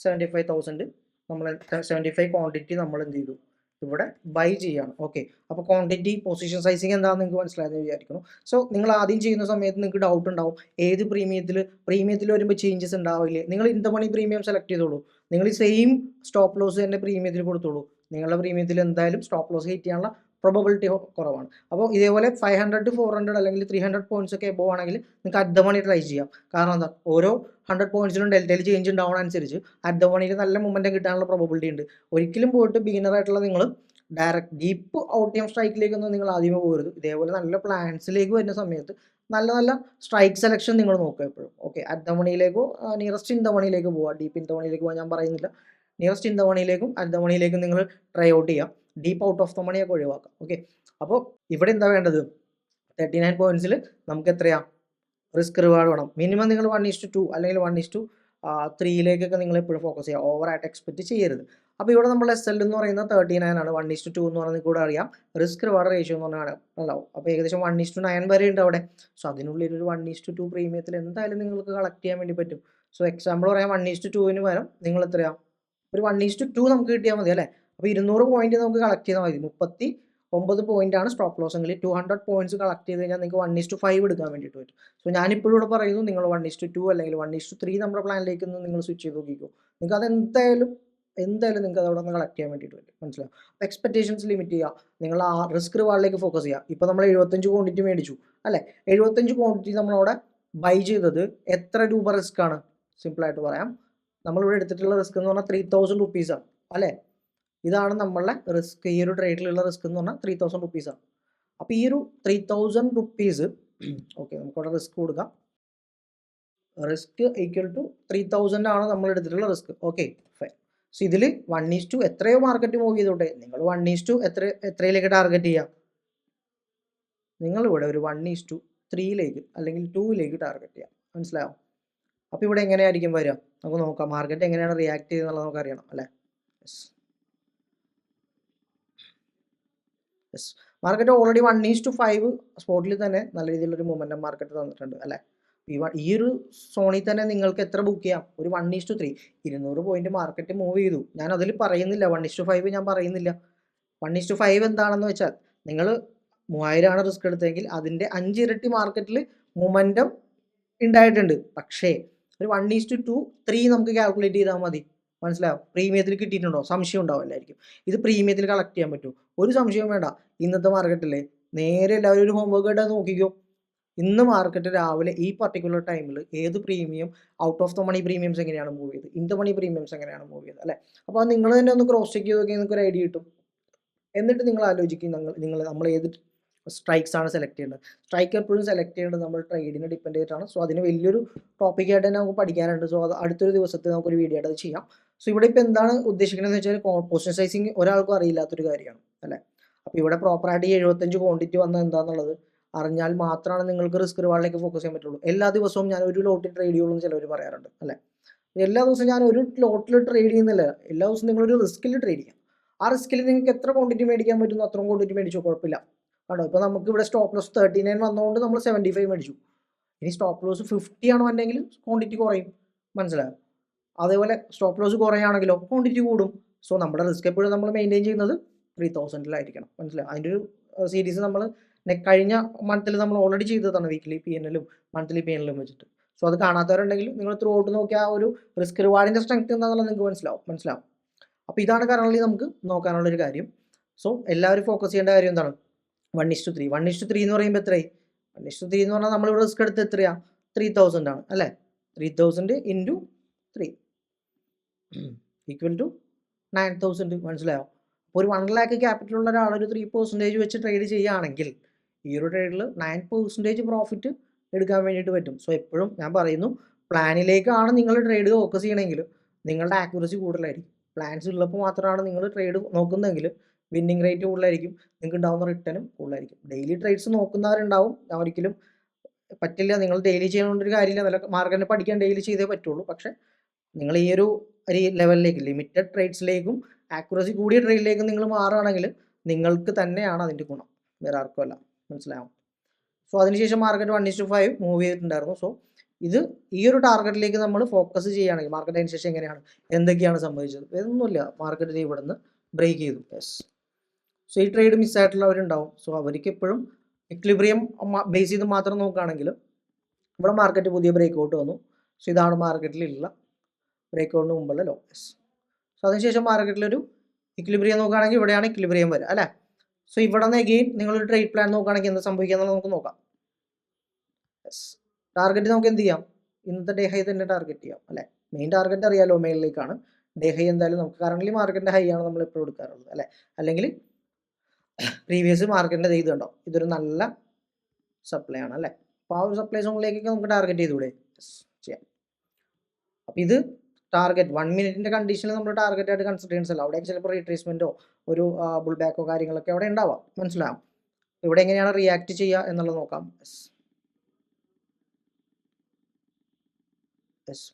Speaker 1: 75,000 നമ്മൾ 75 ക്വാണ്ടിറ്റി നമ്മൾ എന്ത് ചെയ്തു ഇവിടെ ബൈ ചെയ്യാണ്. ഓക്കെ, അപ്പോൾ ക്വാണ്ടിറ്റി പൊസിഷൻ സൈസിങ് എന്താണെന്ന് നിങ്ങൾക്ക് മനസ്സിലായെന്ന് വിചാരിക്കുന്നു. സോ നിങ്ങൾ ആദ്യം ചെയ്യുന്ന സമയത്ത് നിങ്ങൾക്ക് ഡൗട്ട് ഉണ്ടാവും, ഏത് പ്രീമിയത്തിൽ വരുമ്പോൾ ചേഞ്ചസ് ഉണ്ടാവില്ലേ. നിങ്ങൾ in the money premium select ചെയ്തോളൂ. നിങ്ങൾ ഈ സെയിം സ്റ്റോപ്പ് ലോസ് തന്നെ പ്രീമിയത്തിൽ കൊടുത്തോളൂ. നിങ്ങളുടെ പ്രീമിയത്തിൽ എന്തായാലും സ്റ്റോപ്പ് ലോസ് ഹിറ്റ് ചെയ്യാനുള്ള പ്രോബബിലിറ്റി കുറവാണ്. അപ്പോൾ ഇതേപോലെ 500 to 400 അല്ലെങ്കിൽ 300 പോയിൻറ്റ്സ് ഒക്കെ എബോവ് ആണെങ്കിൽ നിങ്ങൾക്ക് അറ്റ് ദ മണി ട്രൈ ചെയ്യാം. കാരണം എന്താ, ഓരോ 100 പോയിൻറ്റ്സിലും ഡെൽറ്റയിൽ ചേഞ്ച് ഉണ്ടാവണ അനുസരിച്ച് അറ്റ് ദ മണിയിൽ നല്ല മൊമെൻറ്റം കിട്ടാനുള്ള പ്രോബബിലിറ്റി ഉണ്ട്. ഒരിക്കലും പോയിട്ട് ബിഗിനറായിട്ടുള്ള നിങ്ങൾ ഡയറക്റ്റ് ഡീപ്പ് ഔട്ടിയം സ്ട്രൈക്കിലേക്കൊന്നും നിങ്ങൾ ആദ്യമേ പോകരുത്. ഇതേപോലെ നല്ല പ്ലാൻസിലേക്ക് വരുന്ന സമയത്ത് നല്ല നല്ല സ്ട്രൈക്ക് സെലക്ഷൻ നിങ്ങൾ നോക്കുക എപ്പോഴും. ഓക്കെ, അറ്റ് ദ മണിയിലേക്കോ നിയറസ്റ്റ് ഇൻ ദ മണിയിലേക്ക് പോവുക. ഡീപ്പ് ഇൻ ദ മണിയിലേക്ക് പോകാൻ ഞാൻ പറയുന്നില്ല. നിയറസ്റ്റ് ഇൻ ദ മണിയിലേക്കും അറ്റ് ദ മണിയിലേക്കും നിങ്ങൾ ട്രൈ ഔട്ട് ചെയ്യാം. ഡീപ്പ് ഔട്ട് ഓഫ് ദ മണിയൊക്കെ ഒഴിവാക്കാം. ഓക്കെ, അപ്പോൾ ഇവിടെ എന്താ വേണ്ടത്? 39 പോയിന്റ്സിൽ നമുക്ക് എത്രയാ റിസ്ക് റിവാർഡ് വേണം. മിനിമം നിങ്ങൾ 1:2 അല്ലെങ്കിൽ 1:3 നിങ്ങൾ എപ്പോഴും ഫോക്കസ് ചെയ്യുക. ഓവറായിട്ട് എക്സ്പെക്ട് ചെയ്യരുത്. അപ്പോൾ ഇവിടെ നമ്മൾ SL എന്ന് പറയുന്നത് 39 ആണ്. 1:2 എന്ന് പറയുന്നത് കൂടെ അറിയാം. റിസ്ക് റിവാർഡ് റേഷ്യോ എന്ന് പറഞ്ഞാൽ ഉണ്ടാവും. അപ്പോൾ ഏകദേശം 1:9 വരെ ഉണ്ട് അവിടെ. സോ അതിനുള്ളിൽ ഒരു 1:2 പ്രീമിയത്തിൽ എന്തായാലും നിങ്ങൾക്ക് കളക്ട് ചെയ്യാൻ വേണ്ടി പറ്റും. സോ എക്സാമ്പിൾ പറയാം, 1:2 പകരം നിങ്ങൾ എത്രയാണ് ഒരു 1:2 നമുക്ക് കിട്ടിയാൽ മതി അല്ലേ. അപ്പോൾ 200 പോയിന്റ് നമുക്ക് കളക്ട് ചെയ്താൽ മതി. 39 പോയിന്റ് ആണ് സ്റ്റോപ്പ് ലോസ് എങ്കിൽ 200 പോയിന്റ്സ് കളക്ട് ചെയ്ത് കഴിഞ്ഞാൽ നിങ്ങൾക്ക് 1:5 എടുക്കാൻ വേണ്ടിയിട്ട് പറ്റും. സോ ഞാനിപ്പോഴും ഇവിടെ പറയുന്നു, നിങ്ങൾ 1:2 അല്ലെങ്കിൽ 1:3 നമ്മുടെ പ്ലാനിലേക്ക് നിങ്ങൾ സ്വിച്ച് ചെയ്ത് നോക്കിക്കോ. നിങ്ങൾക്ക് അത് എന്തായാലും നിങ്ങൾക്ക് അതവിടെ നിന്ന് കളക്ട് ചെയ്യാൻ വേണ്ടിയിട്ട് പറ്റും. മനസ്സിലാവും. അപ്പോൾ എക്സ്പെക്ടേഷൻസ് ലിമിറ്റ് ചെയ്യുക. നിങ്ങൾ ആ റിസ്ക് റിവാർഡിലേക്ക് ഫോക്കസ് ചെയ്യുക. ഇപ്പോൾ നമ്മൾ 75 ക്വാണ്ടിറ്റി മേടിച്ചു അല്ലേ. 75 ക്വാണ്ടിറ്റി നമ്മളവിടെ ബൈ ചെയ്തത് എത്ര രൂപ റിസ്ക് ആണ്? സിമ്പിളായിട്ട് പറയാം, നമ്മളിവിടെ എടുത്തിട്ടുള്ള റിസ്ക് എന്ന് പറഞ്ഞാൽ 3000 റുപ്പീസാണ് അല്ലേ. ഇതാണ് നമ്മളുടെ റിസ്ക്. ഈ ഒരു ട്രേഡിലുള്ള റിസ്ക് എന്ന് പറഞ്ഞാൽ 3000 റുപ്പീസാണ്. അപ്പോൾ ഈ ഒരു 3000 റുപ്പീസ് ഓക്കെ, നമുക്കവിടെ റിസ്ക് കൊടുക്കാം. റിസ്ക് ഈക്വൽ ടു 3000 ആണ് നമ്മൾ എടുത്തിട്ടുള്ള റിസ്ക്. Okay fine. സോ ഇതിൽ 1:2 എത്രയോ മാർക്കറ്റ് മൂവ് ചെയ്തോട്ടെ, നിങ്ങൾ 1:2 എത്രയിലേക്ക് ടാർഗറ്റ് ചെയ്യുക? നിങ്ങളിവിടെ ഒരു 1:3 അല്ലെങ്കിൽ 2 ടാർഗറ്റ് ചെയ്യാം. മനസ്സിലാവും. അപ്പോൾ ഇവിടെ എങ്ങനെയായിരിക്കും വരിക? നമുക്ക് നോക്കാം. മാർക്കറ്റ് എങ്ങനെയാണ് റിയാക്ട് ചെയ്യുന്നത് നമുക്ക് അറിയണം അല്ലേ. മാർക്കറ്റ് ഓൾറെഡി 1:5 സ്പോട്ടിൽ തന്നെ നല്ല രീതിയിലൊരു മൊമെന്റം മാർക്കറ്റ് തന്നിട്ടുണ്ട് അല്ലേ. ഈ ഒരു സോണിൽ തന്നെ നിങ്ങൾക്ക് എത്ര ബുക്ക് ചെയ്യാം? ഒരു 1:3 200 പോയിന്റ് മാർക്കറ്റ് മൂവ് ചെയ്തു. ഞാൻ അതിൽ പറയുന്നില്ല 1:5 ഞാൻ പറയുന്നില്ല. 1:5 എന്താണെന്ന് വെച്ചാൽ നിങ്ങൾ 3000 ആണ് റിസ്ക് എടുത്തതെങ്കിൽ അതിൻ്റെ 5 ഇരട്ടി മാർക്കറ്റിൽ മൊമെന്റം ഉണ്ടായിട്ടുണ്ട്. പക്ഷേ ഒരു 1:3 നമുക്ക് കാൽക്കുലേറ്റ് ചെയ്താൽ മതി. മനസ്സിലാവും. പ്രീമിയത്തിൽ കിട്ടിയിട്ടുണ്ടോ? സംശയം ഉണ്ടാവില്ലായിരിക്കും. ഇത് പ്രീമിയത്തിൽ കളക്ട് ചെയ്യാൻ പറ്റും, ഒരു സംശയവും വേണ്ട. ഇന്നത്തെ മാർക്കറ്റിലെ നേരെ എല്ലാവരും ഒരു ഹോംവർക്ക് ആയിട്ട് നോക്കിക്കോ. ഇന്ന് മാർക്കറ്റ് രാവിലെ ഈ പർട്ടിക്കുലർ ടൈമിൽ ഏത് premium, out of the money premiums എങ്ങനെയാണ് മൂവ് ചെയ്ത്, ഇൻ ദ മണി പ്രീമിയംസ് എങ്ങനെയാണ് മൂവ് ചെയ്തത് അല്ലേ. അപ്പോൾ അത് നിങ്ങൾ തന്നെ ഒന്ന് ക്രോസ് ചെക്ക് ചെയ്ത് നോക്കി നിങ്ങൾക്ക് ഒരു ഐഡിയ കിട്ടും. എന്നിട്ട് നിങ്ങൾ ആലോചിക്കും നമ്മൾ ഏത് സ്ട്രൈക്സ് ആണ് സെലക്ട് ചെയ്യേണ്ടത്. സ്ട്രൈക്ക് എപ്പോഴും സെലക്ട് ചെയ്യേണ്ടത് നമ്മൾ ട്രേഡിനെ ഡിപ്പെൻഡ് ചെയ്തിട്ടാണ്. സോ അതിന് വലിയൊരു ടോപ്പിക്കായിട്ട് തന്നെ നമുക്ക് പഠിക്കാനുണ്ട്. സോ അത് അടുത്തൊരു ദിവസത്തിൽ നമുക്കൊരു വീഡിയോ ആയിട്ട് അത് ചെയ്യാം. സോ ഇവിടെ ഇപ്പോൾ എന്താണ് ഉദ്ദേശിക്കുന്നത് വെച്ചാൽ, പൊസിഷൻ സൈസിങ് ഒരാൾക്കും അറിയില്ലാത്തൊരു കാര്യമാണ് അല്ലേ. അപ്പോൾ ഇവിടെ പ്രോപ്പറായിട്ട് ഈ 75 ക്വാണ്ടിറ്റി വന്നത് എന്താണെന്നുള്ളത് അറിഞ്ഞാൽ മാത്രമാണ് നിങ്ങൾക്ക് റിസ്ക് റിവാർഡിലേക്ക് ഫോക്കസ് ചെയ്യാൻ പറ്റുള്ളൂ. എല്ലാ ദിവസവും ഞാൻ ഒരു ലോട്ടിൽ ട്രേഡ് ചെയ്യുള്ളൂ എന്ന് ചിലവർ പറയാറുണ്ട് അല്ലേ. എല്ലാ ദിവസവും ഞാൻ ഒരു ലോട്ടിൽ ട്രേഡ് ചെയ്യുന്നില്ല. എല്ലാ ദിവസവും നിങ്ങളൊരു റിസ്കിൽ ട്രേഡ് ചെയ്യാം. ആ റിസ്കിൽ നിങ്ങൾക്ക് എത്ര ക്വാണ്ടിറ്റി മേടിക്കാൻ പറ്റുന്നു അത്രയും ക്വാണ്ടിറ്റി മേടിച്ചോ, കുഴപ്പമില്ല. ആണോ, ഇപ്പോൾ നമുക്ക് ഇവിടെ സ്റ്റോപ്പ് ലോസ് 39 വന്നതുകൊണ്ട് നമ്മൾ 75 മേടിച്ചു. ഇനി സ്റ്റോപ്പ് ലോസ് 50 ആണ് വന്നെങ്കിൽ ക്വാണ്ടിറ്റി കുറയും. മനസ്സിലായോ? അതേപോലെ സ്റ്റോപ്പ് ലോസ് കുറയുകയാണെങ്കിലോ ക്വാണ്ടിറ്റി കൂടും. സോ നമ്മുടെ റിസ്ക് എപ്പോഴും നമ്മൾ മെയിൻറ്റെയിൻ ചെയ്യുന്നത് 3000-ലായിരിക്കണം. മനസ്സിലായോ? അതിൻ്റെ ഒരു സീരീസ് നമ്മൾ കഴിഞ്ഞ മന്തിൽ നമ്മൾ ഓൾറെഡി ചെയ്തതാണ്, വീക്ക്ലി PNL-ഉം മന്ത്ലി PNL-ഉം വെച്ചിട്ട്. സോ അത് കാണാത്തവരുണ്ടെങ്കിൽ നിങ്ങൾ ത്രൂ ഔട്ട് നോക്കിയാൽ ആ ഒരു റിസ്ക് റിവാർഡിൻ്റെ സ്ട്രെങ്ത് എന്താണെന്നുള്ളത് നിങ്ങൾക്ക് മനസ്സിലാവും. അപ്പോൾ ഇതാണ് കറൻറ്റ്ലി നമുക്ക് നോക്കാനുള്ളൊരു കാര്യം. സോ എല്ലാവരും ഫോക്കസ് ചെയ്യേണ്ട കാര്യം എന്താണ്? 1:3. 1:3 എന്ന് പറയുമ്പോൾ എത്രയായി? 1:3 എന്ന് പറഞ്ഞാൽ നമ്മളിവിടെ റിസ്ക് എടുത്ത് എത്രയാണ്? 3000 ആണ് അല്ലേ. 3000 ഇൻറ്റു 3 ഈക്വൽ ടു 9000. മനസ്സിലായോ? അപ്പോൾ ഒരു 1 lakh ക്യാപിറ്റലുള്ള ഒരാൾ ഒരു 3% വെച്ച് ട്രേഡ് ചെയ്യുകയാണെങ്കിൽ ഈ ഒരു ട്രേഡിൽ 9% പ്രോഫിറ്റ് എടുക്കാൻ വേണ്ടിയിട്ട് പറ്റും. സോ എപ്പോഴും ഞാൻ പറയുന്നു, പ്ലാനിലേക്കാണ് നിങ്ങൾ ട്രേഡ് ഫോക്കസ് ചെയ്യണമെങ്കിൽ നിങ്ങളുടെ ആക്യുറസി കൂടുതലായിരിക്കും. പ്ലാൻസ് ഉള്ളപ്പോൾ മാത്രമാണ് നിങ്ങൾ ട്രേഡ് നോക്കുന്നതെങ്കിൽ വിന്നിങ് റേറ്റ് കൂടുതലായിരിക്കും, നിങ്ങൾക്ക് ഉണ്ടാകുന്ന റിട്ടേണും കൂടുതലായിരിക്കും. ഡെയിലി ട്രേഡ്സ് നോക്കുന്നവരുണ്ടാവും. ഞാൻ ഒരിക്കലും പറ്റില്ല, നിങ്ങൾ ഡെയിലി ചെയ്യണമെന്നൊരു കാര്യമില്ല. നല്ല മാർക്കറ്റിനെ പഠിക്കാൻ ഡെയിലി ചെയ്തേ പറ്റുള്ളൂ. പക്ഷേ നിങ്ങൾ ഈ ഒരു ലെവലിലേക്ക്, ലിമിറ്റഡ് ട്രേഡ്സിലേക്കും ആക്യുറസി കൂടിയ ട്രേഡിലേക്കും നിങ്ങൾ മാറുകയാണെങ്കിൽ നിങ്ങൾക്ക് തന്നെയാണ് അതിൻ്റെ ഗുണം, വേറെ ആർക്കും അല്ല. മനസ്സിലാവും. സോ അതിനുശേഷം മാർക്കറ്റ് 1:5 മൂവ് ചെയ്തിട്ടുണ്ടായിരുന്നു. സോ ഇത് ഈ ഒരു ടാർഗറ്റിലേക്ക് നമ്മൾ ഫോക്കസ് ചെയ്യുകയാണെങ്കിൽ മാർക്കറ്റ് അതിന് ശേഷം എന്തൊക്കെയാണ് സംഭവിച്ചത്? ഒന്നുമില്ല, മാർക്കറ്റിന് ഇവിടെ നിന്ന് ബ്രേക്ക് ചെയ്തു. യെസ്. സോ ഈ ട്രേഡ് മിസ്സായിട്ടുള്ളവരുണ്ടാവും. സോ അവർക്ക് എപ്പോഴും ഇക്വിലിബ്രിയം ബേസ് ചെയ്ത് മാത്രം നോക്കുകയാണെങ്കിൽ ഇവിടെ മാർക്കറ്റ് പുതിയ ബ്രേക്ക് ഔട്ട് വന്നു. സോ ഇതാണ് മാർക്കറ്റിലുള്ള ബ്രേക്ക് ഔട്ടിന് മുമ്പുള്ള ലോ. യെസ്. സോ അതിനുശേഷം മാർക്കറ്റിലൊരു ഇക്വിലിബ്രിയം നോക്കുകയാണെങ്കിൽ ഇവിടെയാണ് ഇക്വിലിബ്രിയം വരിക അല്ലേ. സോ ഇവിടെ നിന്ന് എഗെയിൻ നിങ്ങളൊരു ട്രേഡ് പ്ലാൻ നോക്കുകയാണെങ്കിൽ എന്താ സംഭവിക്കുക എന്നുള്ളത് നമുക്ക് നോക്കാം. യെസ്. ടാർഗറ്റ് നമുക്ക് എന്ത് ചെയ്യാം? ഇന്നത്തെ ഡേ ഹൈ തന്നെ ടാർഗറ്റ് ചെയ്യാം അല്ലേ. മെയിൻ ടാർഗറ്റ് അറിയാലോ, മേളിലേക്കാണ്. ഡേ ഹൈ എന്തായാലും നമുക്ക് കറന്റ് മാർക്കറ്റിൻ്റെ ഹൈ ആണ് നമ്മൾ എപ്പോഴും എടുക്കാറുള്ളത് അല്ലേ. അല്ലെങ്കിൽ പ്രീവിയസ് മാർക്കറ്റിൻ്റെ ഇത് കണ്ടോ, ഇതൊരു നല്ല സപ്ലൈ ആണ് അല്ലേ. അപ്പോൾ ആ ഒരു സപ്ലൈ സോണിലേക്കൊക്കെ നമുക്ക് ടാർഗറ്റ് ചെയ്തുകൂടെ? ചെയ്യാം. അപ്പോൾ ഇത് ടാർഗറ്റ് 1 മിനിറ്റിൻ്റെ കണ്ടീഷനിൽ നമ്മൾ ടാർഗറ്റ് ആയിട്ട് കൺസിഡർ ചെയ്യുന്ന സ്ഥലം അവിടെയൊക്കെ ചിലപ്പോൾ റീട്രേസ്മെൻറ്റോ ഒരു ബുൾ ബാക്കോ കാര്യങ്ങളൊക്കെ അവിടെ ഉണ്ടാവാം. മനസ്സിലാവും. ഇവിടെ എങ്ങനെയാണ് റിയാക്ട് ചെയ്യുക എന്നുള്ളത് നോക്കാം.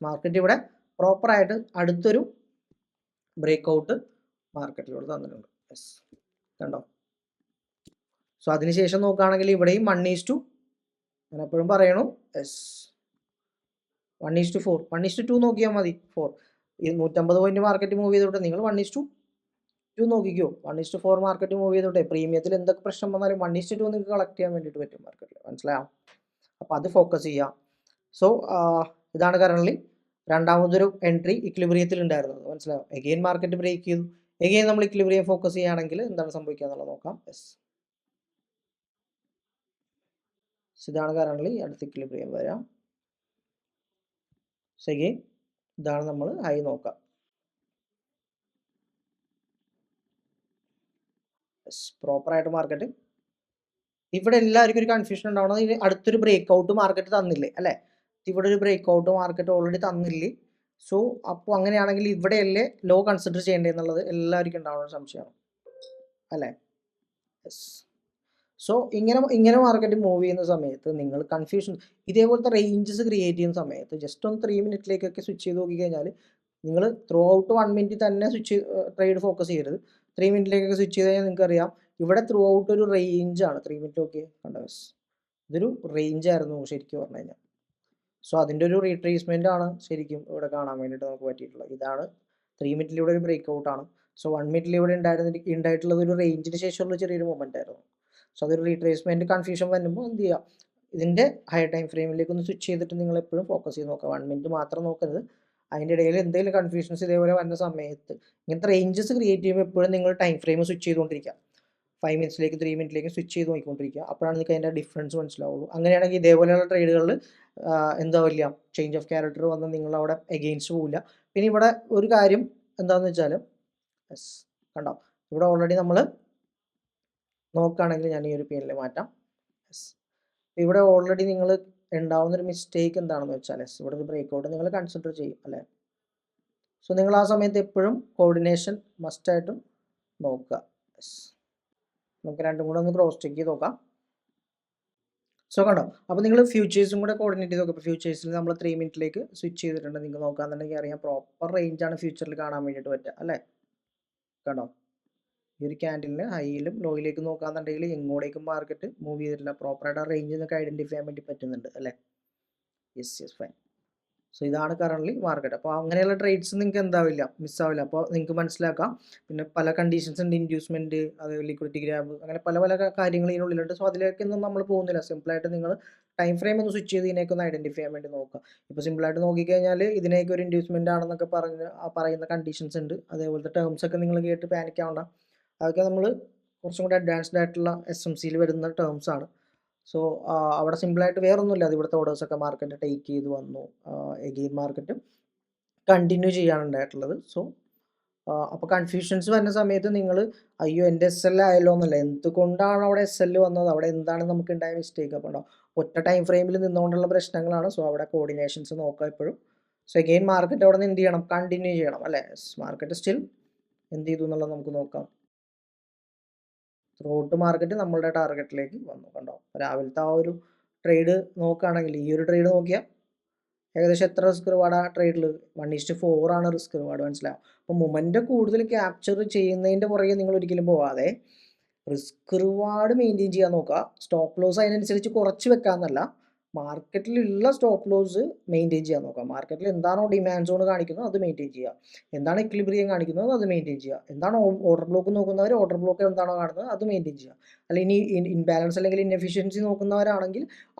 Speaker 1: മാർക്കറ്റ് ഇവിടെ പ്രോപ്പറായിട്ട് അടുത്തൊരു ബ്രേക്ക് ഔട്ട് മാർക്കറ്റിലൂടെ തന്നിട്ടുണ്ട്. കണ്ടോ? സോ അതിനുശേഷം നോക്കുകയാണെങ്കിൽ ഇവിടെയും 1:2 ഞാൻ എപ്പോഴും പറയണു 1:4 1:2 നോക്കിയാൽ മതി. 4 ഈ 150 പോയിന്റ് മാർക്കറ്റ് മൂവ് ചെയ്തോട്ടെ, നിങ്ങൾ 1:2 നോക്കിക്കോ. 1:4 മാർക്കറ്റ് മൂവ് ചെയ്തോട്ടെ. പ്രീമിയത്തിൽ എന്തൊക്കെ പ്രശ്നം വന്നാലും 1:2 നിങ്ങൾക്ക് കളക്ട് ചെയ്യാൻ വേണ്ടിയിട്ട് പറ്റും മാർക്കറ്റിൽ. മനസ്സിലായോ? അപ്പോൾ അത് ഫോക്കസ് ചെയ്യാം. സോ ഇതാണ് കറൻലി രണ്ടാമതൊരു എൻട്രി ഇക്വിലിബ്രിയത്തിൽ ഉണ്ടായിരുന്നത്. മനസ്സിലാവും. എഗെയിൻ മാർക്കറ്റ് ബ്രേക്ക് ചെയ്തു. എഗെയിൻ നമ്മൾ ഇക്വിലിബ്രിയം ഫോക്കസ് ചെയ്യുകയാണെങ്കിൽ എന്താണ് സംഭവിക്കുക എന്നുള്ളത് നോക്കാം. ഇതാണ് കറൻലി അടുത്ത ഇക്വിലിബ്രിയം വരാം. എഗെയിൻ ഇതാണ് നമ്മൾ ഹൈ നോക്കാം. പ്രോപ്പറായിട്ട് മാർക്കറ്റ് ഇവിടെ എല്ലാവർക്കും ഒരു കൺഫ്യൂഷൻ ഉണ്ടാവണം. അടുത്തൊരു ബ്രേക്ക് ഔട്ട് മാർക്കറ്റ് തന്നില്ലേ അല്ലേ? ഇവിടെ ഒരു ബ്രേക്ക് ഔട്ട് മാർക്കറ്റ് ഓൾറെഡി തന്നില്ലേ. സോ അപ്പോൾ അങ്ങനെയാണെങ്കിൽ ഇവിടെയല്ലേ ലോ കൺസിഡർ ചെയ്യേണ്ടതെന്നുള്ളത് എല്ലാവർക്കും ഉണ്ടാവുന്ന സംശയമാണ് അല്ലേ? സോ ഇങ്ങനെ മാർക്കറ്റ് മൂവ് ചെയ്യുന്ന സമയത്ത് നിങ്ങൾ കൺഫ്യൂഷൻ ഇതേപോലത്തെ റേഞ്ചസ് ക്രിയേറ്റ് ചെയ്യുന്ന സമയത്ത് ജസ്റ്റ് ഒന്ന് 3 മിനിറ്റിലേക്കൊക്കെ സ്വിച്ച് ചെയ്ത് നോക്കിക്കഴിഞ്ഞാൽ നിങ്ങൾ ത്രൂ ഔട്ട് 1 മിനിറ്റ് തന്നെ ട്രേഡ് ഫോക്കസ് ചെയ്യരുത്. 3 മിനിറ്റിലേക്കൊക്കെ സ്വിച്ച് ചെയ്ത് കഴിഞ്ഞാൽ നിങ്ങൾക്ക് അറിയാം ഇവിടെ ത്രൂ ഔട്ട് ഒരു റേഞ്ചാണ്. 3 മിനിറ്റ് ഓക്കെ കണ്ടോ? ഇതൊരു റേഞ്ച് ആയിരുന്നു ശരിക്കും പറഞ്ഞു കഴിഞ്ഞാൽ. സോ അതിൻ്റെ ഒരു റീട്രേസ്മെൻ്റ് ആണ് ശരിക്കും ഇവിടെ കാണാൻ വേണ്ടിയിട്ട് നമുക്ക് പറ്റിയിട്ടുള്ളത്. ഇതാണ് 3 മിനിറ്റിലൂടെ ഒരു ബ്രേക്ക് ഔട്ടാണ്. സോ 1 മിനിറ്റിലൂടെ ഉണ്ടായിട്ടുള്ളത് ഒരു റേഞ്ചിന് ശേഷമുള്ള ചെറിയൊരു മൊമെൻ്റ് ആയിരുന്നു. സോ അതൊരു റീട്രേസ്മെൻറ്റ് കൺഫ്യൂഷൻ വരുമ്പോൾ എന്ത് ചെയ്യുക, ഇതിൻ്റെ ഹയർ ടൈം ഫ്രെയിമിലേക്ക് ഒന്ന് സ്വിച്ച് ചെയ്തിട്ട് നിങ്ങൾ എപ്പോഴും ഫോക്കസ് ചെയ്ത് നോക്കുക. 1 മിനിറ്റ് മാത്രം നോക്കരുത്. അതിൻ്റെ ഇടയിൽ എന്തെങ്കിലും കൺഫ്യൂഷൻസ് ഇതേപോലെ വരുന്ന സമയത്ത് ഇങ്ങനത്തെ റേഞ്ചസ് ക്രിയേറ്റ് ചെയ്യുമ്പോൾ എപ്പോഴും നിങ്ങൾ ടൈം ഫ്രെയിം സ്വിച്ച് ചെയ്തുകൊണ്ടിരിക്കുക. 5 മിനിറ്റ്സിലേക്ക് 3 മിനിറ്റിലേക്ക് സ്വിച്ച് ചെയ്ത് നോക്കിക്കൊണ്ടിരിക്കുക. അപ്പോഴാണ് നിങ്ങൾക്ക് അതിൻ്റെ ഡിഫറൻസ് മനസ്സിലാവുള്ളൂ. അങ്ങനെയാണെങ്കിൽ ഇതേപോലെയുള്ള ട്രേഡുകളിൽ എന്താവില്ല, ചേഞ്ച് ഓഫ് ക്യാരക്ടർ വന്ന് നിങ്ങളവിടെ എഗെയിൻസ്റ്റ് പോവില്ല. പിന്നെ ഇവിടെ ഒരു കാര്യം എന്താണെന്ന് വെച്ചാൽ കണ്ടോ, ഇവിടെ ഓൾറെഡി നമ്മൾ നോക്കുകയാണെങ്കിൽ ഞാൻ ഈ ഒരു പേരിൽ മാറ്റാം. ഇവിടെ ഓൾറെഡി നിങ്ങൾ ഉണ്ടാവുന്നൊരു മിസ്റ്റേക്ക് എന്താണെന്ന് വെച്ചാൽ ഇവിടെ ഒരു ബ്രേക്ക് ഔട്ട് നിങ്ങൾ കൺസിഡർ ചെയ്യും അല്ലേ? സോ നിങ്ങൾ ആ സമയത്ത് എപ്പോഴും കോർഡിനേഷൻ മസ്റ്റായിട്ടും നോക്കുക. നമുക്ക് രണ്ടും കൂടെ ഒന്ന് ക്രോസ് ചെക്ക് ചെയ്ത് നോക്കാം. സോ കണ്ടോ, അപ്പോൾ നിങ്ങൾ ഫ്യൂച്ചേഴ്സും കൂടെ കോർഡിനേറ്റ് ചെയ്ത് നോക്കുക. ഇപ്പോൾ ഫ്യൂച്ചേഴ്സിൽ നമ്മൾ 3 മിനിറ്റിലേക്ക് സ്വിച്ച് ചെയ്തിട്ടുണ്ട്. നിങ്ങൾക്ക് നോക്കാന്നുണ്ടെങ്കിൽ അറിയാം പ്രോപ്പർ റേഞ്ചാണ് ഫ്യൂച്ചറിൽ കാണാൻ വേണ്ടിയിട്ട് പറ്റുക അല്ലേ? കണ്ടോ, ഈ ഒരു ക്യാൻഡിലിന് ഹൈയിലും ലോയിലേക്കും നോക്കാന്നുണ്ടെങ്കിൽ എങ്ങോട്ടേക്കും മാർക്കറ്റ് മൂവ് ചെയ്തിട്ടില്ല. പ്രോപ്പറായിട്ട് ആ റേഞ്ച് നിങ്ങൾക്ക് ഐഡൻറ്റിഫൈ ചെയ്യാൻ വേണ്ടി പറ്റുന്നുണ്ട് അല്ലേ? Yes fine. സോ ഇതാണ് കറൻലി മാർക്കറ്റ്. അപ്പോൾ അങ്ങനെയുള്ള ട്രേഡ്സ് നിങ്ങൾക്ക് എന്താവില്ല, മിസ്സാവില്ല. അപ്പോൾ നിങ്ങൾക്ക് മനസ്സിലാക്കാം. പിന്നെ പല കണ്ടീഷൻസ് ഉണ്ട്, ഇൻഡ്യൂസ്മെൻറ്റ്, അതേപോലെ ലിക്വിഡിറ്റി ഗ്രാബ്, അങ്ങനെ പല പല കാര്യങ്ങൾ ഇതിനുള്ളിലുണ്ട്. സോ അതിലേക്കൊന്നും നമ്മൾ പോകുന്നില്ല. സിമ്പിളായിട്ട് നിങ്ങൾ ടൈം ഫ്രെയിം ഒന്ന് സ്വിച്ച് ചെയ്ത് ഇതിനേക്ക് ഒന്ന് ഐഡൻറ്റിഫൈ ചെയ്യാൻ വേണ്ടി നോക്കുക. ഇപ്പോൾ സിമ്പിളായിട്ട് നോക്കിക്കഴിഞ്ഞാൽ ഇതിനേക്ക് ഒരു ഇൻഡ്യൂസ്മെൻ്റ് ആണെന്നൊക്കെ പറയുന്ന കണ്ടീഷൻസ് ഉണ്ട്. അതേപോലത്തെ ടേംസ് ഒക്കെ നിങ്ങൾ കേട്ട് പാനിക് ആവണ്ട. അതൊക്കെ നമ്മൾ കുറച്ചും കൂടി അഡ്വാൻസ്ഡ് ആയിട്ടുള്ള SMCയിൽ വരുന്ന ടേംസ് ആണ്. സോ അവിടെ സിമ്പിളായിട്ട് വേറൊന്നുമില്ല. അത് ഇവിടുത്തെ ഓർഡേഴ്സൊക്കെ മാർക്കറ്റ് ടേക്ക് ചെയ്ത് വന്നു. എഗെയിൻ മാർക്കറ്റ് കണ്ടിന്യൂ ചെയ്യാണ് ഉണ്ടായിട്ടുള്ളത്. സോ അപ്പോൾ കൺഫ്യൂഷൻസ് വരുന്ന സമയത്ത് നിങ്ങൾ അയ്യോ എൻ്റെ SL ആയല്ലോ എന്നല്ല, എന്തുകൊണ്ടാണ് അവിടെ SL വന്നത്, അവിടെ എന്താണ് നമുക്ക് ഉണ്ടായ മിസ്റ്റേക്ക്. അപ്പോൾ ഉണ്ടോ ഒറ്റ ടൈം ഫ്രെയിമിൽ നിന്നുകൊണ്ടുള്ള പ്രശ്നങ്ങളാണ്. സോ അവിടെ കോർഡിനേഷൻസ് നോക്കുക എപ്പോഴും. സോ എഗെയിൻ മാർക്കറ്റ് അവിടെ നിന്ന് എന്ത് ചെയ്യണം, കണ്ടിന്യൂ ചെയ്യണം അല്ലേ? മാർക്കറ്റ് സ്റ്റിൽ എന്ത് ചെയ്തു എന്നുള്ളത് നമുക്ക് നോക്കാം. ത്രൂഔട്ട് മാർക്കറ്റ് നമ്മളുടെ ടാർഗറ്റിലേക്ക് വന്നു. കണ്ടോ, രാവിലത്തെ ആ ഒരു ട്രേഡ് നോക്കുകയാണെങ്കിൽ ഈ ഒരു ട്രേഡ് നോക്കിയാൽ ഏകദേശം എത്ര റിസ്ക് റിവാർഡ് ആ ട്രേഡിൽ 1:4 ആണ് റിസ്ക് റിവാർഡ്. മനസ്സിലാവും. അപ്പോൾ മൊമെൻ്റ് കൂടുതൽ ക്യാപ്ചർ ചെയ്യുന്നതിൻ്റെ പുറകെ നിങ്ങൾ ഒരിക്കലും പോവാതെ റിസ്ക് റിവാർഡ് മെയിൻറ്റെയിൻ ചെയ്യാൻ നോക്കുക. സ്റ്റോപ്പ് ലോസ് അതിനനുസരിച്ച് കുറച്ച് വെക്കാമെന്നല്ല, മാർക്കറ്റിലുള്ള സ്റ്റോപ്പ് ലോസ് മെയിൻറ്റെയിൻ ചെയ്യാൻ നോക്കുക. മാർക്കറ്റിൽ എന്താണോ ഡിമാൻഡ് സോൺ കാണിക്കുന്നത് അത് മെയിൻറ്റെയിൻ ചെയ്യുക. എന്താണ് ഇക്വിലിബ്രിയം കാണിക്കുന്നത് അത് മെയിൻറ്റെയിൻ ചെയ്യുക. എന്താണ് ഓർഡർ ബ്ലോക്ക് നോക്കുന്നവർ ഓർഡർ ബ്ലോക്ക് എന്താണോ കാണുന്നത് അത് മെയിൻറ്റെയിൻ ചെയ്യുക. അല്ല ഇനി ഇൻബാലൻസ് അല്ലെങ്കിൽ ഇൻഎഫിഷ്യൻസി നോക്കുന്നവരാണെങ്കിൽ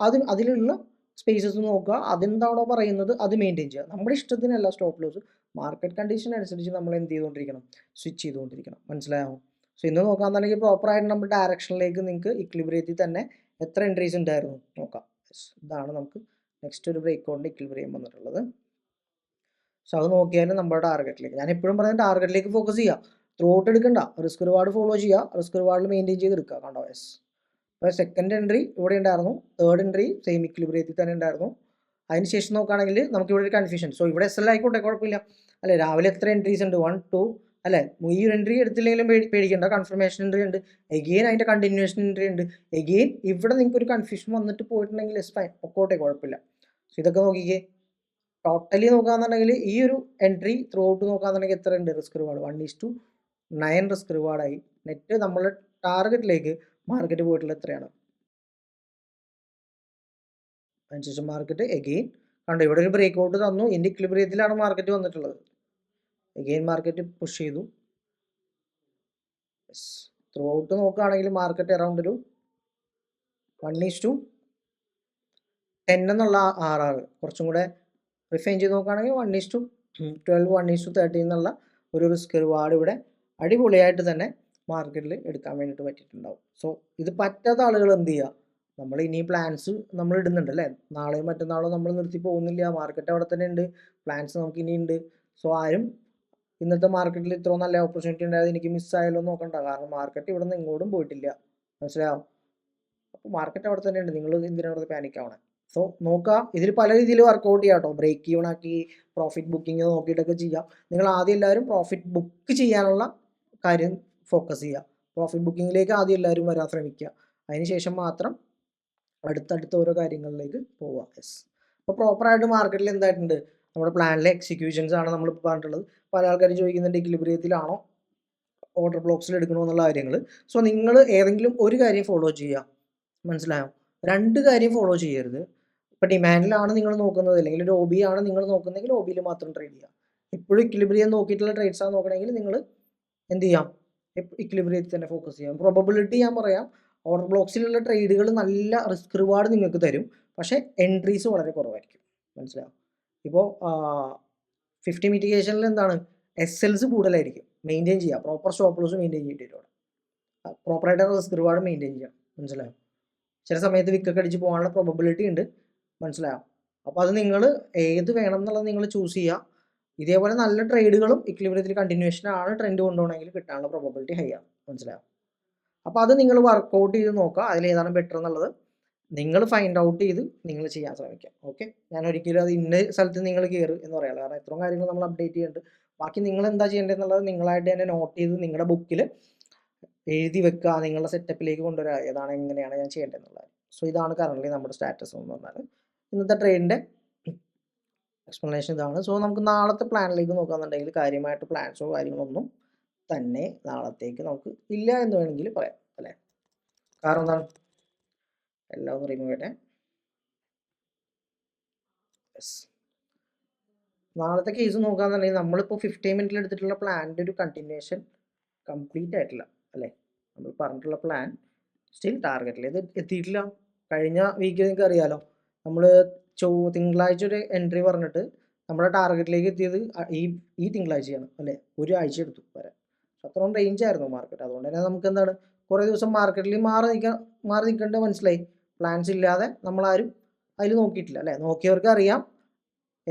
Speaker 1: അതിലുള്ള സ്പേസസ് നോക്കുക. അതെന്താണോ പറയുന്നത് അത് മെയിൻറ്റെയിൻ ചെയ്യുക. നമ്മുടെ ഇഷ്ടത്തിനല്ല സ്റ്റോപ്പ് ലോസ്, മാർക്കറ്റ് കണ്ടീഷൻ അനുസരിച്ച് നമ്മൾ എന്ത് ചെയ്തുകൊണ്ടിരിക്കണം, സ്വിച്ച് ചെയ്തുകൊണ്ടിരിക്കണം. മനസ്സിലായോ? സോ ഇന്ന് നോക്കാമെന്നുണ്ടെങ്കിൽ പ്രോപ്പറായിട്ട് നമ്മുടെ ഡയറക്ഷനിലേക്ക് നിങ്ങൾക്ക് ഇക്വിലിബ്രിയത്തിൽ തന്നെ എത്ര എൻട്രീസ് ഉണ്ടായിരുന്നു നോക്കാം. ഇതാണ് നമുക്ക് നെക്സ്റ്റ് ഒരു ബ്രേക്ക് ഔട്ടിൻ്റെ ഇക്വിലിബ്രിയം വന്നിട്ടുള്ളത്. സോ അത് നോക്കിയാലും നമ്മുടെ ടാർഗറ്റിലേക്ക്, ഞാൻ എപ്പോഴും പറയുന്നത് ടാർഗറ്റിലേക്ക് ഫോക്കസ് ചെയ്യുക. ത്രൂ ഔട്ട് എടുക്കണ്ട, റിസ്ക് റിവാർഡ് ഫോളോ ചെയ്യുക, റിസ്ക് റിവാർഡിൽ മെയിൻറ്റെയിൻ ചെയ്ത് എടുക്കുക. കണ്ടോ? അപ്പോൾ സെക്കൻഡ് എൻട്രി ഇവിടെ ഉണ്ടായിരുന്നു, തേർഡ് എൻട്രി സെയിം ഇക്വിലിബ്രിയത്തിൽ തന്നെ ഉണ്ടായിരുന്നു. അതിനുശേഷം നോക്കുകയാണെങ്കിൽ നമുക്കിവിടെ ഒരു കൺഫ്യൂഷൻ. സോ ഇവിടെ SL ആയിക്കോട്ടെ, കുഴപ്പമില്ല അല്ലേ. രാവിലെ എത്ര എൻട്രീസ് ഉണ്ട്? 1, 2 അല്ലേ. ഈ ഒരു എൻട്രി എടുത്തില്ലെങ്കിലും പേടിക്കേണ്ട, കൺഫർമേഷൻ എൻട്രി ഉണ്ട്, എഗെയിൻ അതിൻ്റെ കണ്ടിന്യൂഷൻ എൻട്രി ഉണ്ട്, എഗെയിൻ ഇവിടെ നിങ്ങൾക്ക് ഒരു കൺഫ്യൂഷൻ വന്നിട്ട് പോയിട്ടുണ്ടെങ്കിൽ ഫൈൻ, പൊക്കോട്ടെ, കുഴപ്പമില്ല. സോ ഇതൊക്കെ നോക്കിക്കേ, ടോട്ടലി നോക്കുകയാണെന്നുണ്ടെങ്കിൽ ഈ ഒരു എൻട്രി ത്രൂ ഔട്ട് നോക്കുകയാണെന്നുണ്ടെങ്കിൽ എത്ര ഉണ്ട്? റിസ്ക് റിവാർഡ് 1:9 റിസ്ക് റിവാർഡായി. നെറ്റ് നമ്മൾ ടാർഗറ്റിലേക്ക് മാർക്കറ്റ് പോയിട്ടുള്ള എത്രയാണ്? അതിനുശേഷം മാർക്കറ്റ് എഗെയിൻ കണ്ടു, ഇവിടെ ഒരു ബ്രേക്ക് ഔട്ട് തന്നു, ഇതിൻ്റെ ഇക്വിലിബ്രിയത്തിലാണ് മാർക്കറ്റ് വന്നിട്ടുള്ളത്. എഗെയിൻ മാർക്കറ്റ് പുഷ് ചെയ്തു. ത്രൂ ഔട്ട് നോക്കുകയാണെങ്കിൽ മാർക്കറ്റ് അറൗണ്ട് ഒരു 1:10 എന്നുള്ള RR, കുറച്ചും കൂടെ റിഫൈൻ ചെയ്ത് നോക്കുകയാണെങ്കിൽ 1:12 1:13 എന്നുള്ള ഒരു റിസ്ക് റിവാർഡ് ഇവിടെ അടിപൊളിയായിട്ട് തന്നെ മാർക്കറ്റിൽ എടുക്കാൻ വേണ്ടിയിട്ട് പറ്റിയിട്ടുണ്ടാവും. സോ ഇത് പറ്റാത്ത ആളുകൾ എന്ത് ചെയ്യുക? നമ്മൾ ഇനി പ്ലാൻസ് നമ്മൾ ഇടുന്നുണ്ട് അല്ലേ, നാളെയും മറ്റന്നാളോ നമ്മൾ നിർത്തി പോകുന്നില്ല, മാർക്കറ്റ് അവിടെ തന്നെ ഉണ്ട്, പ്ലാൻസ് നമുക്ക് ഇനി ഉണ്ട്. സോ ആരും ഇന്നത്തെ മാർക്കറ്റിൽ ഇത്ര നല്ല ഓപ്പർച്യൂണിറ്റി ഉണ്ടായത് എനിക്ക് മിസ്സായാലോ നോക്കണ്ട, കാരണം മാർക്കറ്റ് ഇവിടെ നിന്ന് ഇങ്ങോട്ടും പോയിട്ടില്ല, മനസ്സിലാവും. അപ്പോൾ മാർക്കറ്റ് അവിടെ തന്നെ ഉണ്ട്, നിങ്ങൾ എന്തിനാണ് അവിടെ പാനിക് ആവണേ? സോ നോക്കാം, ഇതിൽ പല രീതിയിൽ വർക്കൗട്ട് ചെയ്യാം കേട്ടോ. ബ്രേക്ക് ഈവൺ ആക്കി പ്രോഫിറ്റ് ബുക്കിംഗ് നോക്കിയിട്ടൊക്കെ ചെയ്യാം. നിങ്ങൾ ആദ്യം എല്ലാവരും പ്രോഫിറ്റ് ബുക്ക് ചെയ്യാനുള്ള കാര്യം ഫോക്കസ് ചെയ്യുക. പ്രോഫിറ്റ് ബുക്കിങ്ങിലേക്ക് ആദ്യം എല്ലാവരും വരാൻ ശ്രമിക്കുക, അതിനുശേഷം മാത്രം അടുത്തടുത്ത ഓരോ കാര്യങ്ങളിലേക്ക് പോവുക. യെസ്, അപ്പോൾ പ്രോപ്പറായിട്ട് മാർക്കറ്റിൽ എന്തായിട്ടുണ്ട്? നമ്മുടെ പ്ലാനിലെ എക്സിക്യൂഷൻസ് ആണ് നമ്മളിപ്പോൾ പറഞ്ഞിട്ടുള്ളത്. പല ആൾക്കാരും ചോദിക്കുന്നുണ്ട് ഇക്വിലിബ്രിയത്തിലാണോ ഓർഡർ ബ്ലോക്സിൽ എടുക്കണോ എന്നുള്ള കാര്യങ്ങൾ. സോ നിങ്ങൾ ഏതെങ്കിലും ഒരു കാര്യം ഫോളോ ചെയ്യുക, മനസ്സിലായോ? 2 കാര്യം ഫോളോ ചെയ്യരുത്. ഇപ്പോൾ ഡിമാൻഡിലാണ് നിങ്ങൾ നോക്കുന്നത്, അല്ലെങ്കിൽ ഒരു OB ആണ് നിങ്ങൾ നോക്കുന്നതെങ്കിൽ OBയിൽ മാത്രം ട്രേഡ് ചെയ്യുക. എപ്പോഴും ഇക്വിലിബ്രിയം നോക്കിയിട്ടുള്ള ട്രേഡ്സ് ആണ് നോക്കണമെങ്കിൽ നിങ്ങൾ എന്ത് ചെയ്യാം? ഇക്വിലിബ്രിയത്തിൽ തന്നെ ഫോക്കസ് ചെയ്യാം. പ്രോബബിലിറ്റി ഞാൻ പറയാം, ഓർഡർ ബ്ലോക്സിലുള്ള ട്രേഡുകൾ നല്ല റിസ്ക് റിവാർഡ് നിങ്ങൾക്ക് തരും, പക്ഷേ എൻട്രീസ് വളരെ കുറവായിരിക്കും, മനസ്സിലാവും. ഇപ്പോൾ 50 മിറ്റിഗേഷനിൽ എന്താണ്? SLs കൂടുതലായിരിക്കും. മെയിൻറ്റെയിൻ ചെയ്യുക, പ്രോപ്പർ സ്റ്റോപ്പ് ലോസ് മെയിൻറ്റെയിൻ ചെയ്തിട്ട് വേണം, പ്രോപ്പറായിട്ട് റിസ്ക് റിവാർഡ് മെയിൻറ്റെയിൻ ചെയ്യാം, മനസ്സിലായോ. ചില സമയത്ത് വിക്കൊക്കെ അടിച്ച് പോകാനുള്ള പ്രോബബിലിറ്റി ഉണ്ട്, മനസ്സിലാവും. അപ്പോൾ അത് നിങ്ങൾ ഏത് വേണം എന്നുള്ളത് നിങ്ങൾ ചൂസ് ചെയ്യുക. ഇതേപോലെ നല്ല ട്രേഡുകളും ഇക്വിലിബ്രിയത്തിൽ കണ്ടിന്യൂഷനാണ് ട്രെൻഡ് കൊണ്ടുപോകണമെങ്കിൽ കിട്ടാനുള്ള പ്രോബബിലിറ്റി ഹൈ ആണ്, മനസ്സിലാവും. അപ്പോൾ അത് നിങ്ങൾ വർക്കൗട്ട് ചെയ്ത് നോക്കുക, അതിലേതാണ് ബെറ്റർ എന്നുള്ളത് നിങ്ങൾ ഫൈൻഡ് ഔട്ട് ചെയ്ത് നിങ്ങൾ ചെയ്യാൻ ശ്രമിക്കാം. ഓക്കെ, ഞാൻ ഒരിക്കലും അത് ഇന്ന സ്ഥലത്ത് നിങ്ങൾ കയറ് എന്ന് പറയാം, കാരണം ഇത്രയും കാര്യങ്ങൾ നമ്മൾ അപ്ഡേറ്റ് ചെയ്യുന്നുണ്ട്. ബാക്കി നിങ്ങൾ എന്താ ചെയ്യേണ്ടത് എന്നുള്ളത് നിങ്ങളായിട്ട് തന്നെ നോട്ട് ചെയ്ത് നിങ്ങളുടെ ബുക്കിൽ എഴുതി വെക്കുക, നിങ്ങളുടെ സെറ്റപ്പിലേക്ക് കൊണ്ടുവരിക, ഏതാണ് എങ്ങനെയാണ് ഞാൻ ചെയ്യേണ്ടത് എന്നുള്ളത്. സോ ഇതാണ് കറൻ്റ് നമ്മുടെ സ്റ്റാറ്റസ് എന്ന് പറഞ്ഞാൽ. ഇന്നത്തെ ട്രേഡിൻ്റെ എക്സ്പ്ലനേഷൻ ഇതാണ്. സോ നമുക്ക് നാളത്തെ പ്ലാനിലേക്ക് നോക്കുകയാണെന്നുണ്ടെങ്കിൽ കാര്യമായിട്ട് പ്ലാൻസോ കാര്യങ്ങളൊന്നും തന്നെ നാളത്തേക്ക് നമുക്ക് ഇല്ല എന്ന് വേണമെങ്കിൽ പറയാം അല്ലേ. കാരണം എന്താണ്? എല്ലാം ഒന്ന് റിമൂവ് ചെയ്യട്ടെ. യെസ്, നാളത്തെ കേസ് നോക്കുകയാണെന്നുണ്ടെങ്കിൽ നമ്മളിപ്പോൾ 15 മിനിറ്റിൽ എടുത്തിട്ടുള്ള പ്ലാനിൻ്റെ ഒരു കണ്ടിന്യൂഷൻ കംപ്ലീറ്റ് ആയിട്ടില്ല അല്ലേ. നമ്മൾ പറഞ്ഞിട്ടുള്ള പ്ലാൻ സ്റ്റിൽ ടാർഗറ്റിൽ ഇത് എത്തിയിട്ടില്ല. കഴിഞ്ഞ വീക്ക് നിങ്ങൾക്ക് അറിയാലോ, നമ്മൾ തിങ്കളാഴ്ച ഒരു എൻട്രി പറഞ്ഞിട്ട് നമ്മുടെ ടാർഗറ്റിലേക്ക് എത്തിയത് ഈ തിങ്കളാഴ്ചയാണ് അല്ലേ. ഒരു ആഴ്ച എടുത്തു വരാൻ. അത്രയും റേഞ്ച് ആയിരുന്നു മാർക്കറ്റ്. അതുകൊണ്ട് തന്നെ നമുക്ക് എന്താണ്, കുറേ ദിവസം മാർക്കറ്റിൽ മാറി നിൽക്കേണ്ടത് മനസ്സിലായി. പ്ലാൻസ് ഇല്ലാതെ നമ്മളാരും അതിൽ നോക്കിയിട്ടില്ല അല്ലേ. നോക്കിയവർക്ക് അറിയാം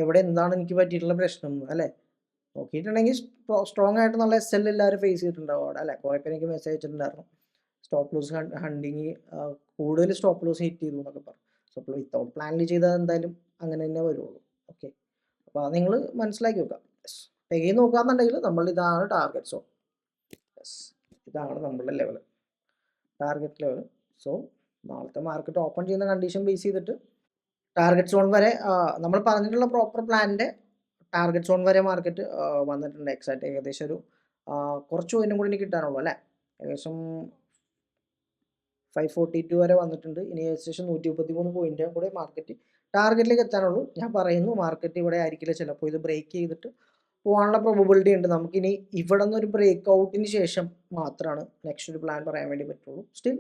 Speaker 1: എവിടെ എന്താണ് എനിക്ക് പറ്റിയിട്ടുള്ള പ്രശ്നം അല്ലേ. നോക്കിയിട്ടുണ്ടെങ്കിൽ സ്ട്രോങ് ആയിട്ട് നല്ല SL എല്ലാവരും ഫേസ് ചെയ്തിട്ടുണ്ടാവും അവിടെ അല്ലേ. കുറേ പേര് എനിക്ക് മെസ്സേജ് അയച്ചിട്ടുണ്ടായിരുന്നു, സ്റ്റോപ്പ് ലോസ് ഹണ്ടിങ് കൂടുതൽ സ്റ്റോപ്പ് ലോസ് ഹിറ്റ് ചെയ്തു എന്നൊക്കെ പറഞ്ഞു. സോ വിത്തൗട്ട് പ്ലാനിൽ ചെയ്താൽ എന്തായാലും അങ്ങനെ തന്നെ വരുള്ളൂ. ഓക്കെ, അപ്പോൾ അത് നിങ്ങൾ മനസ്സിലാക്കി വെക്കുക. പെയ്യ് നോക്കുകയെന്നുണ്ടെങ്കിൽ നമ്മൾ ഇതാണ് ടാർഗറ്റ് സോൺ. ഇതാണ് നമ്മളുടെ ലെവൽ, ടാർഗറ്റ് ലെവൽ. സോ നാളത്തെ മാർക്കറ്റ് ഓപ്പൺ ചെയ്യുന്ന കണ്ടീഷൻ ബേസ് ചെയ്തിട്ട് ടാർഗറ്റ് സോൺ വരെ നമ്മൾ പറഞ്ഞിട്ടുള്ള പ്രോപ്പർ പ്ലാനിൻ്റെ ടാർഗറ്റ് സോൺ വരെ മാർക്കറ്റ് വന്നിട്ടുണ്ട്. എക്സാക്ട് ഏകദേശം ഒരു കുറച്ച് പോയിന്റും കൂടി എനിക്ക് കിട്ടാനുള്ളൂ അല്ലേ. ഏകദേശം 542 വരെ വന്നിട്ടുണ്ട്. ഇനി ഏകദേശം 133 പോയിന്റ് കൂടെ മാർക്കറ്റ് ടാർഗറ്റിലേക്ക് എത്താനുള്ളൂ. ഞാൻ പറയുന്നു മാർക്കറ്റ് ഇവിടെ ആയിരിക്കില്ല, ചിലപ്പോൾ ഇത് ബ്രേക്ക് ചെയ്തിട്ട് പോകാനുള്ള പ്രോബബിലിറ്റി ഉണ്ട്. നമുക്കിനി ഇവിടെ നിന്നൊരു ബ്രേക്ക് ഔട്ടിന് ശേഷം മാത്രമാണ് നെക്സ്റ്റ് ഒരു പ്ലാൻ പറയാൻ വേണ്ടി പറ്റുള്ളൂ. സ്റ്റിൽ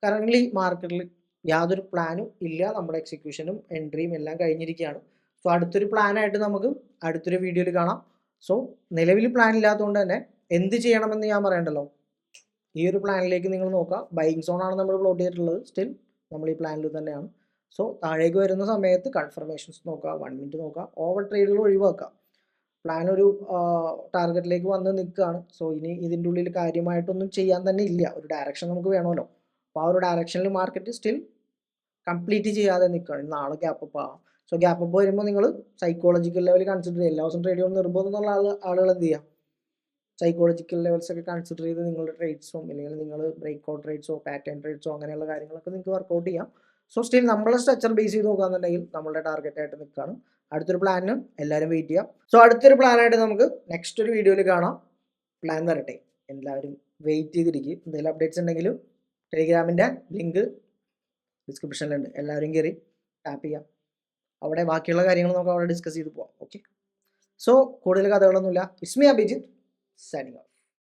Speaker 1: കറൻ്റ്ലി മാർക്കറ്റിൽ യാതൊരു പ്ലാനും ഇല്ല, നമ്മുടെ എക്സിക്യൂഷനും എൻട്രിയും എല്ലാം കഴിഞ്ഞിരിക്കുകയാണ്. സോ അടുത്തൊരു പ്ലാനായിട്ട് നമുക്ക് അടുത്തൊരു വീഡിയോയിൽ കാണാം. സോ നിലവിൽ പ്ലാൻ ഇല്ലാത്തതുകൊണ്ട് തന്നെ എന്ത് ചെയ്യണമെന്ന് ഞാൻ പറയണ്ടല്ലോ, ഈ ഒരു പ്ലാനിലേക്ക് നിങ്ങൾ നോക്കുക. ബൈയിങ് സോണാണ് നമ്മൾ പ്ലോട്ട് ചെയ്തിട്ടുള്ളത്, സ്റ്റിൽ നമ്മൾ ഈ പ്ലാനിൽ തന്നെയാണ്. സോ താഴേക്ക് വരുന്ന സമയത്ത് കൺഫർമേഷൻസ് നോക്കുക, 1 മിനിറ്റ് നോക്കുക, ഓവർ ട്രേഡുകൾ ഒഴിവാക്കുക. പ്ലാൻ ഒരു ടാർഗറ്റിലേക്ക് വന്ന് നിൽക്കുകയാണ്. സോ ഇനി ഇതിൻ്റെ ഉള്ളിൽ കാര്യമായിട്ടൊന്നും ചെയ്യാൻ തന്നെ ഇല്ല, ഒരു ഡയറക്ഷൻ നമുക്ക് വേണമല്ലോ. അപ്പോൾ ആ ഒരു ഡയറക്ഷനിൽ മാർക്കറ്റ് സ്റ്റിൽ കംപ്ലീറ്റ് ചെയ്യാതെ നിൽക്കുകയാണ്. നാളെ ഗ്യാപ്പ് അപ്പ് ആവാം, സോ ഗ്യാപ്പ് അപ്പ് വരുമ്പോൾ നിങ്ങൾ സൈക്കോളജിക്കൽ ലെവൽ കൺസിഡർ ചെയ്യുക. എല്ലാ ദിവസവും ട്രേഡ് ചെയ്യണം നിർബന്ധം എന്നുള്ള ആളുകൾ എന്ത് ചെയ്യുക, സൈക്കോളജിക്കൽ ലെവൽസ് ഒക്കെ കൺസിഡർ ചെയ്ത് നിങ്ങളുടെ ട്രേഡ്സും അല്ലെങ്കിൽ നിങ്ങൾ ബ്രേക്ക് ഔട്ട് ട്രേഡ്സോ പാറ്റേൺ ട്രേഡ്സോ അങ്ങനെയുള്ള കാര്യങ്ങളൊക്കെ നിങ്ങൾക്ക് വർക്കൗട്ട് ചെയ്യാം. സോ സ്റ്റിൽ നമ്മളെ സ്ട്രക്ചർ ബേസ് ചെയ്ത് നോക്കുകയാണെന്നുണ്ടെങ്കിൽ നമ്മളുടെ ടാർഗറ്റ് ആയിട്ട് നിൽക്കുകയാണ്. അടുത്തൊരു പ്ലാനിന് എല്ലാവരും വെയിറ്റ് ചെയ്യാം. സോ അടുത്തൊരു പ്ലാനായിട്ട് നമുക്ക് നെക്സ്റ്റ് ഒരു വീഡിയോയിൽ കാണാം. പ്ലാൻ വരട്ടെ, എല്ലാവരും വെയിറ്റ് ചെയ്തിരിക്കും. എന്തെങ്കിലും അപ്ഡേറ്റ്സ് ഉണ്ടെങ്കിലും ടെലിഗ്രാമിൻ്റെ ലിങ്ക് ഡിസ്ക്രിപ്ഷനിലുണ്ട്, എല്ലാവരും കയറി ടാപ്പ് ചെയ്യാം. അവിടെ ബാക്കിയുള്ള കാര്യങ്ങൾ നമുക്ക് അവിടെ ഡിസ്കസ് ചെയ്ത് പോകാം. ഓക്കെ, സോ കൂടുതൽ കഥകളൊന്നുമില്ല. It's me Abhijith, signing off.